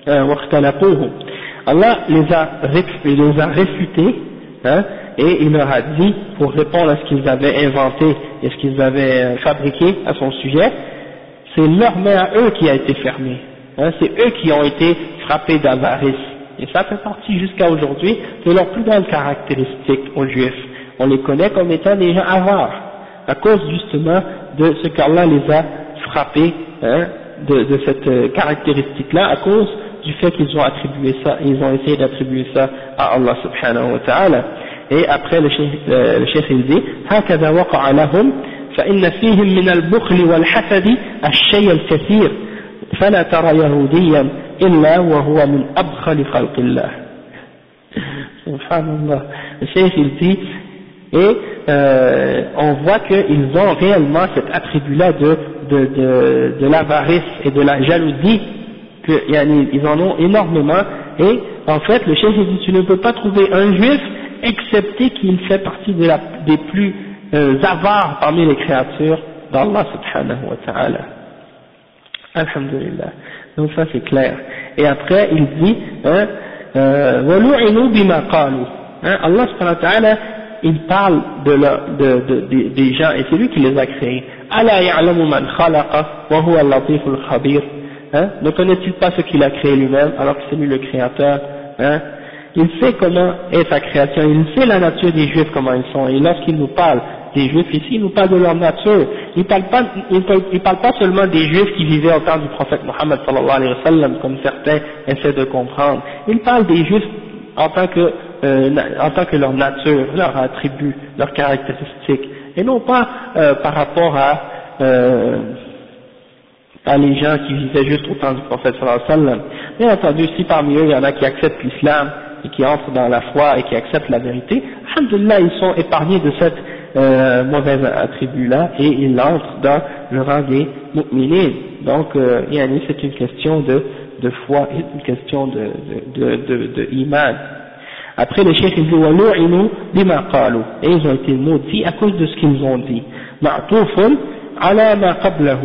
واختلفوه. Allah les a réfutés, hein, et il leur a dit, pour répondre à ce qu'ils avaient inventé et ce qu'ils avaient fabriqué à son sujet, c'est leur main à eux qui a été fermée, hein, c'est eux qui ont été frappés d'avarice, et ça fait partie jusqu'à aujourd'hui de leurs plus grandes caractéristiques aux Juifs. On les connaît comme étant des gens avares, à cause justement de ce qu'Allah les a frappés, hein, de cette caractéristique-là, à cause du fait qu'ils ont attribué ça, ils ont essayé d'attribuer ça à Allah subhanahu wa ta'ala. Et après le cheikh il dit هكذا وقع لهم فإن فيهم من البخل والحسد الشيء الكثير فلا ترى يهوديا إلا وهو من أبخل خلق الله. Subhanallah. Le cheikh il dit, et on voit qu'ils ont réellement cet attribut-là de l'avarice et de la jalousie, qu'ils en ont énormément. Et en fait le cheikh dit tu ne peux pas trouver un juif excepté qu'il fait partie des plus avares parmi les créatures d'Allah subhanahu wa ta'ala. Alhamdulillah. Donc ça c'est clair. Et après il dit وَلُعِنُوا بِمَا قَالُوا, Allah subhanahu wa ta'ala il parle des gens et c'est lui qui les a créés. أَلَا يَعْلَمُ مَنْ خَلَقَ وَهُوَ اللَّطِيفُ الْخَبِيرُ, ne connaît-il pas ce qu'il a créé lui-même alors que c'est lui le créateur, hein? Il sait comment est sa création, il sait la nature des Juifs, comment ils sont, et lorsqu'il nous parle des Juifs ici, il nous parle de leur nature. Il parle pas seulement des Juifs qui vivaient au temps du prophète Mohammed sallallahu alayhi wa sallam, comme certains essaient de comprendre. Il parle des Juifs en tant que leur nature, leur attribut, leurs caractéristiques, et non pas par rapport à les gens qui vivaient juste au temps du prophète sallallahu alayhi wa sallam. Bien entendu, si parmi eux il y en a qui acceptent l'islam et qui entrent dans la foi et qui acceptent la vérité, alhamdulillah, ils sont épargnés de cette mauvais attribut-là et ils entrent dans le rang des mu'minines. Donc, c'est une question de foi, une question de iman. Après le cheikh il dit وَلُعِنُوا بِمَا قَالُوا, et ils ont été maudits à cause de ce qu'ils ont dit. مَعْطُوفٌ عَلَى مَا قَبْلَهُ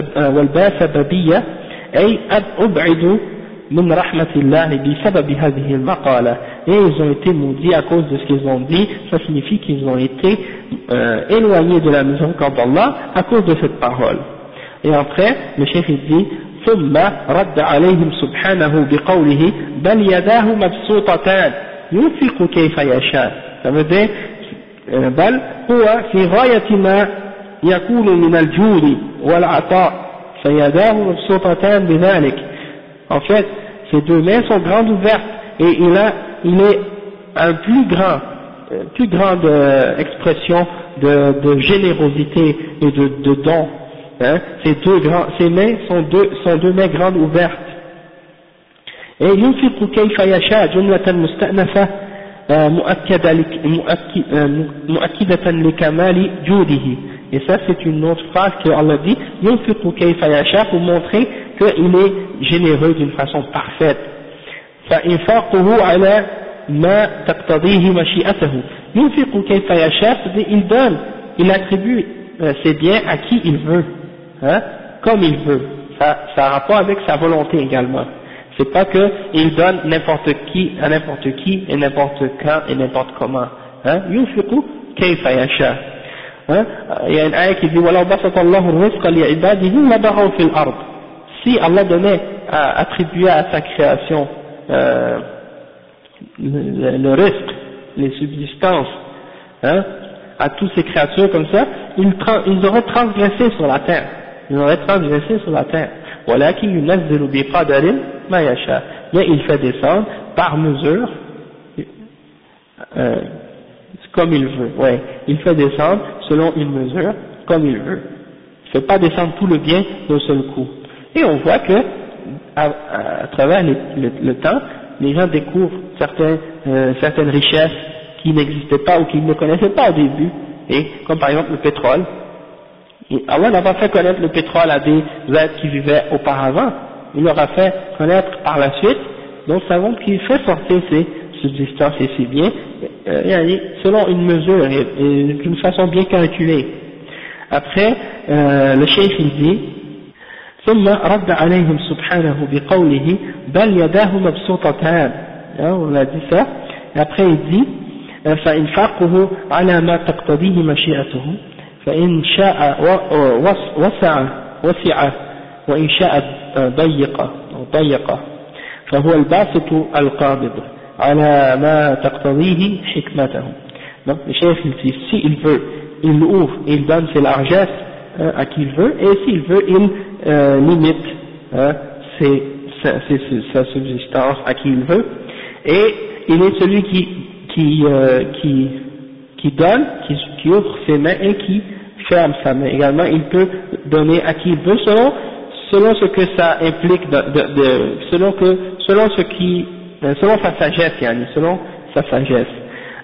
والباء سببية أي أبعدوا من رحمة الله بسبب هذه المقالة, et ils ont été maudits à cause de ce qu'ils ont dit. Ça signifie qu'ils ont été éloignés de la miséricorde d'Allah à cause de cette parole. Et après le cheikh il dit ثم رد عليهم سبحانه بقوله بل يداه مبسوطتان ينفق كيف يشاء. Ça veut dire بل هو في غاية ما يكون من الجود والعطاء فيداه مبسوطتان بذلك. En fait, ses deux mains sont grandes ouvertes et il est un plus grande expression de générosité et de don. Hein, ses mains sont deux mains grandes ouvertes. Et ينفق كيف يشاء جملة مستأنفة مؤكدة لكمال جوده. Et ça c'est une autre phrase que Allah dit ينفق كيف يشاء pour montrer qu'il est généreux d'une façon parfaite. فإنفاقه على ما تقتضيه مشيئته. ينفق كيف يشاء, c'est-à-dire il donne, il attribue ses biens à qui il veut, hein, comme il veut. Ça a rapport avec sa volonté également. C'est pas que il donne n'importe qui à n'importe qui et n'importe quand et n'importe comment. Hein, ينفق كيف يشاء. Hein, il y a une ayah qui dit وَلَوْ بَسَطَ اللَّهُ الرِّزْقَ لِعِبَادِهِ لَبَغَوْا فِي الْأَرْضِ. Si Allah donnait à attribuer à sa création le risque, les subsistances, hein, à toutes ces créatures comme ça, ils auraient transgressé sur la terre. وَلَكِنْ يُنَزِّلُ بِقَدَرٍ مَا يَشَاءُ. Mais il fait descendre par mesure, comme il veut, ouais, il fait descendre selon une mesure, comme il veut. Il ne fait pas descendre tout le bien d'un seul coup. Et on voit que, à travers le temps, les gens découvrent certaines richesses qui n'existaient pas ou qu'ils ne connaissaient pas au début, et comme par exemple le pétrole. Et Allah n'a pas fait connaître le pétrole à des êtres qui vivaient auparavant, il leur a fait connaître par la suite, donc ça montre qu'il fait sortir ses subsistances et ses biens, selon une mesure et d'une façon bien calculée. Après, le cheikh il dit, ثم رد عليهم سبحانه بقوله بل يداه مبسوطتان, on a dit ça, et après il dit فإنفاقه على ما تقتضيه مشيئته فإن شاء وسع وإن شاء ضيق فهو الباسط القابض على ما تقتضيه حكمته. Donc le chef il dit, s'il veut, il ouvre, il donne ses largesses à qui il veut, et s'il veut, il limite sa subsistance à qui il veut, et il est celui qui donne, qui ouvre ses mains et qui ferme sa main. Également, il peut donner à qui il veut selon ce que ça implique, selon sa sagesse, selon sa sagesse.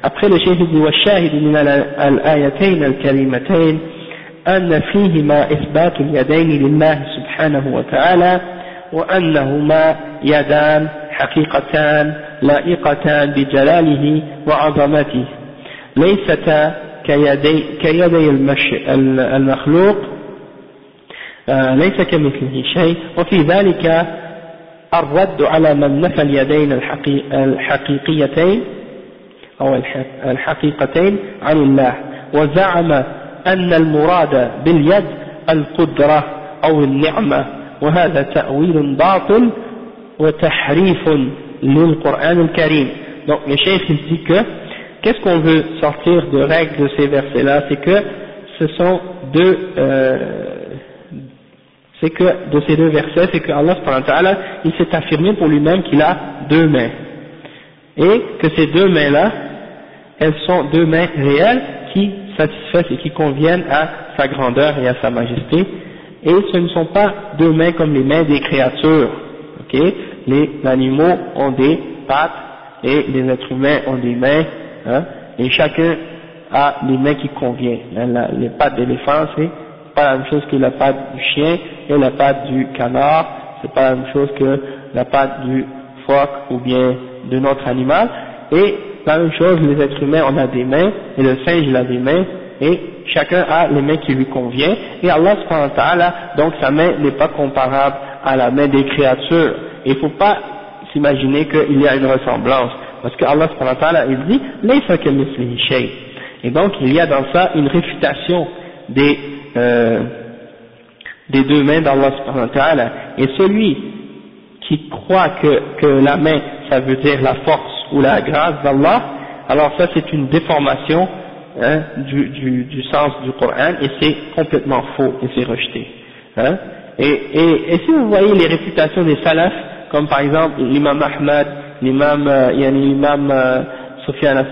Après le cheikh dit والشاهد من الآيتين الكريمتين أن فيهما إثبات اليدين لله سبحانه وتعالى وأنهما يدان حقيقتان لائقتان بجلاله وعظمته ليستا كيدي المخلوق ليس كمثله شيء. وفي ذلك الرد على من نفى اليدين الحقيقيتين أو الحقيقتين عن الله وزعم أن المراد باليد القدرة أو النعمة وهذا تأويل باطل وتحريف للقرآن الكريم. Donc le cheikh il dit que qu'est-ce qu'on veut sortir de règle de ces versets-là, c'est que ce sont c'est que de ces deux versets, c'est que Allah subhanahu wa ta'ala, il s'est affirmé pour lui-même qu'il a deux mains, et que ces deux mains-là, elles sont deux mains réelles qui satisfaisent et qui conviennent à sa grandeur et à sa majesté, et ce ne sont pas deux mains comme les mains des créatures, ok? Les animaux ont des pattes et les êtres humains ont des mains, et chacun a les mains qui conviennent. Les pattes d'éléphant, c'est pas la même chose que la patte du chien et la patte du canard, c'est pas la même chose que la patte du phoque ou bien d'un autre animal, et la même chose, les êtres humains, on a des mains, et le singe, il a des mains, et chacun a les mains qui lui conviennent, et Allah subhanahu wa ta'ala, donc sa main n'est pas comparable à la main des créatures. Il ne faut pas s'imaginer qu'il y a une ressemblance, parce que Allah subhanahu wa ta'ala, il dit, laysa kamithlihi shay. Et donc, il y a dans ça une réfutation des deux mains d'Allah subhanahu wa ta'ala, et celui qui croit que la main, ça veut dire la force ou la grâce d'Allah, alors ça c'est une déformation du sens du Coran, et c'est complètement faux, et c'est rejeté. Et si vous voyez les réfutations des salafs, comme par exemple l'imam Ahmad, l'imam Sufyan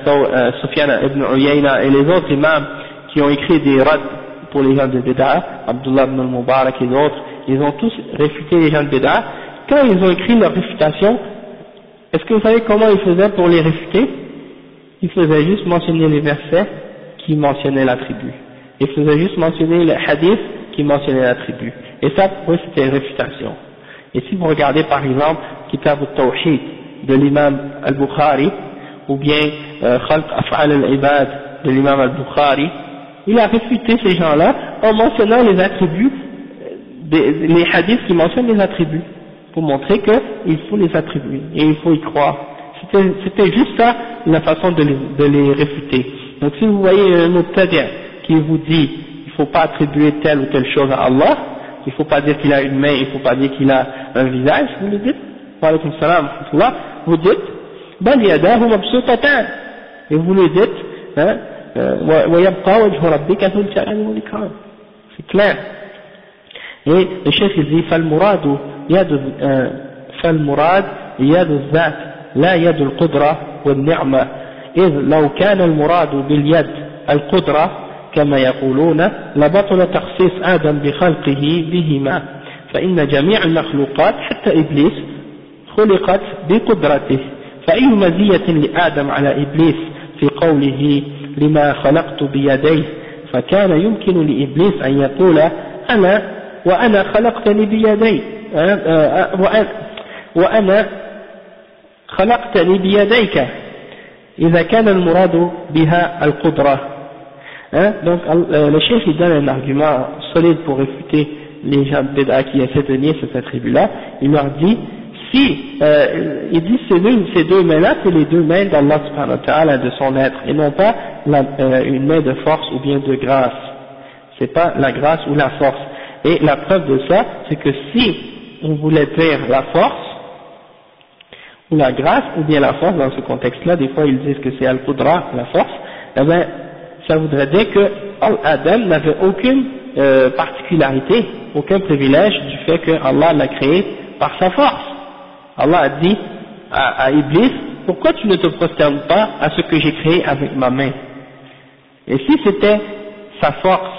ibn Uyayna et les autres imams qui ont écrit des rads pour les gens de Bid'a, Abdullah ibn al-Mubarak et d'autres, ils ont tous réfuté les gens de Bid'a. Quand ils ont écrit leur réfutation, est-ce que vous savez comment ils faisaient pour les réfuter? Ils faisaient juste mentionner les versets qui mentionnaient l'attribut. Ils faisaient juste mentionner les hadiths qui mentionnaient l'attribut. Et ça, pour eux, c'était une réfutation. Et si vous regardez par exemple Kitab al-Tawhid de l'imam al-Bukhari, ou bien Khalq Af'al al-Ibad de l'imam al-Bukhari, il a réfuté ces gens-là en mentionnant les attributs, les hadiths qui mentionnent les attributs, pour montrer qu'il faut les attribuer et il faut y croire. C'était juste ça la façon de les réfuter. Donc si vous voyez un mubtadi' qui vous dit il ne faut pas attribuer telle ou telle chose à Allah, il ne faut pas dire qu'il a une main, il ne faut pas dire qu'il a un visage, vous le dites, wa alaykum salam wa rahmatullah, vous dites bal yadahu mabsutatan, et vous le dites wa yabqa wajhu rabbika dhul jalali wal ikram. C'est clair. Et le chef il dit فالمراد يد الذات لا يد القدرة والنعمة إذ لو كان المراد باليد القدرة كما يقولون لبطل تخصيص آدم بخلقه بهما فإن جميع المخلوقات حتى إبليس خلقت بقدرته فأي مزية لآدم على إبليس في قوله لما خلقت بيديه فكان يمكن لإبليس أن يقول وأنا خلقتني بيدي وأنا خلقتني بيديك إذا كان المراد بها القدرة. Donc le chef il donne un argument solide pour réfuter les gens de Bid'a qui essaient de nier cette attribut-là. Il leur dit il dit ces deux mains-là, c'est les deux mains d'Allah subhanahu wa ta'ala, de son être, et non pas une main de force ou bien de grâce. C'est pas la grâce ou la force. Et la preuve de ça, c'est que si on voulait dire la force, ou la grâce, ou bien la force, dans ce contexte-là, des fois ils disent que c'est Al-Qudra, la force, eh bien, ça voudrait dire que Adam n'avait aucune particularité, aucun privilège du fait que Allah l'a créé par sa force. Allah a dit à Iblis, pourquoi tu ne te prosternes pas à ce que j'ai créé avec ma main? Et si c'était sa force,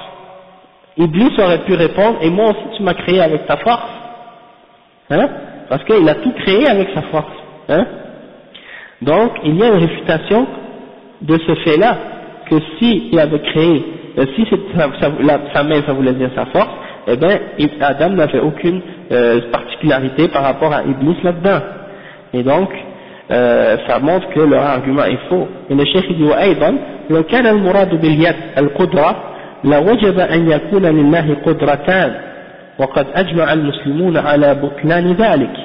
Iblis aurait pu répondre, et moi aussi tu m'as créé avec ta force, parce qu'il a tout créé avec sa force. Donc il y a une réfutation de ce fait-là, que si il avait créé, si sa main ça voulait dire sa force, eh bien Adam n'avait aucune particularité par rapport à Iblis là-dedans. Et donc ça montre que leur argument est faux. Et le cheikh dit وأيضا لو كان المراد باليد القدرة لوجب أن يكون لله قدرتان وقد أجمع المسلمون على بطلان ذلك.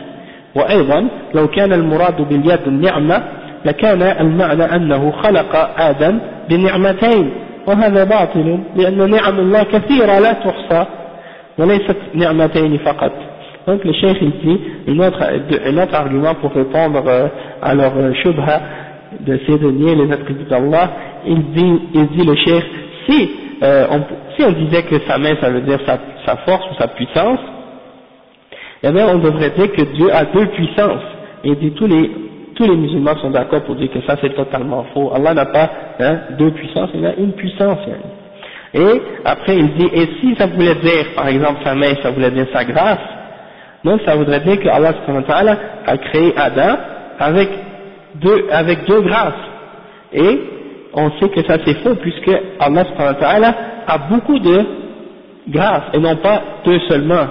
وأيضا لو كان المراد باليد النعمة لكان المعنى أنه خلق آدم بنعمتين وهذا باطل لأن نعم الله كثيرة لا تحصى وليست نعمتين فقط. Donc le cheikh il dit un autre argument pour répondre à leur shubha d'essayer de nier les attributs d'Allah. Il dit le cheikh, si on disait que sa main ça veut dire sa force ou sa puissance, eh bien on devrait dire que Dieu a deux puissances. Et il dit tous les musulmans sont d'accord pour dire que ça c'est totalement faux. Allah n'a pas deux puissances, il a une puissance. Et après il dit, et si ça voulait dire par exemple sa main, ça voulait dire sa grâce, donc ça voudrait dire que Allah subhanahu wa ta'ala a créé Adam avec deux grâces. Et on sait que ça c'est faux puisque Allah subhanahu wa ta'ala a beaucoup de grâces et non pas deux seulement.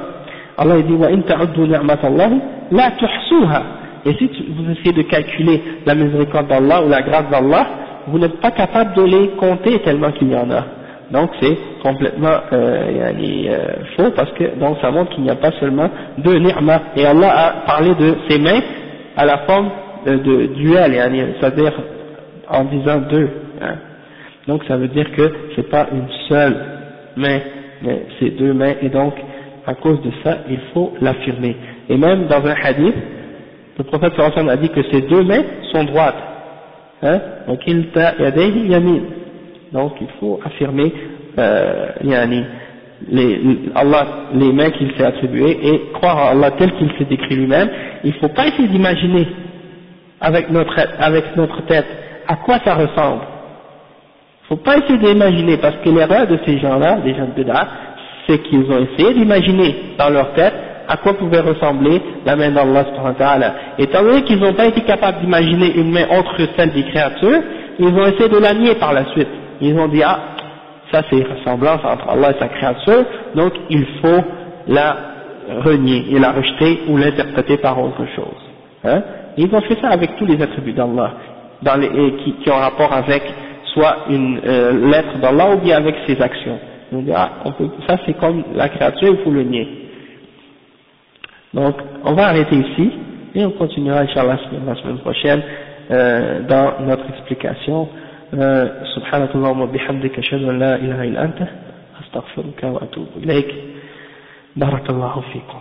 Allah dit wa in ta'uddu ni'matallahi la tuhsuha. Et si vous essayez de calculer la miséricorde d'Allah ou la grâce d'Allah, vous n'êtes pas capable de les compter tellement qu'il y en a. Donc c'est complètement faux parce que donc ça montre qu'il n'y a pas seulement deux ni'ma. Et Allah a parlé de ses mains à la forme de duel, c'est-à-dire en disant deux. Donc ça veut dire que c'est pas une seule main, mais c'est deux mains. Et donc à cause de ça, il faut l'affirmer. Et même dans un hadith, le prophète sallallahu alayhi wa sallam a dit que ces deux mains sont droites. Donc kilta yadayhi yamin. Donc il faut affirmer les mains qu'il s'est attribuées et croire en Allah tel qu'il s'est décrit lui-même. Il ne faut pas essayer d'imaginer avec notre tête à quoi ça ressemble. Il ne faut pas essayer d'imaginer, parce que l'erreur de ces gens-là, des gens de Bid'a, c'est qu'ils ont essayé d'imaginer dans leur tête à quoi pouvait ressembler la main d'Allah subhanahu wa ta'ala. Étant donné qu'ils n'ont pas été capables d'imaginer une main autre que celle des créatures, ils ont essayé de la nier par la suite. Ils ont dit, ça c'est une ressemblance entre Allah et sa créature, donc il faut la renier et la rejeter ou l'interpréter par autre chose. Ils ont fait ça avec tous les attributs d'Allah, qui ont rapport avec soit une lettre d'Allah ou bien avec ses actions. Ils ont dit, ça c'est comme la créature, il faut le nier. Donc on va arrêter ici et on continuera Inch'Allah la semaine prochaine dans notre explication. سبحانك اللهم وبحمدك أشهد أن لا إله إلا أنت أستغفرك وأتوب إليك بارك الله فيكم.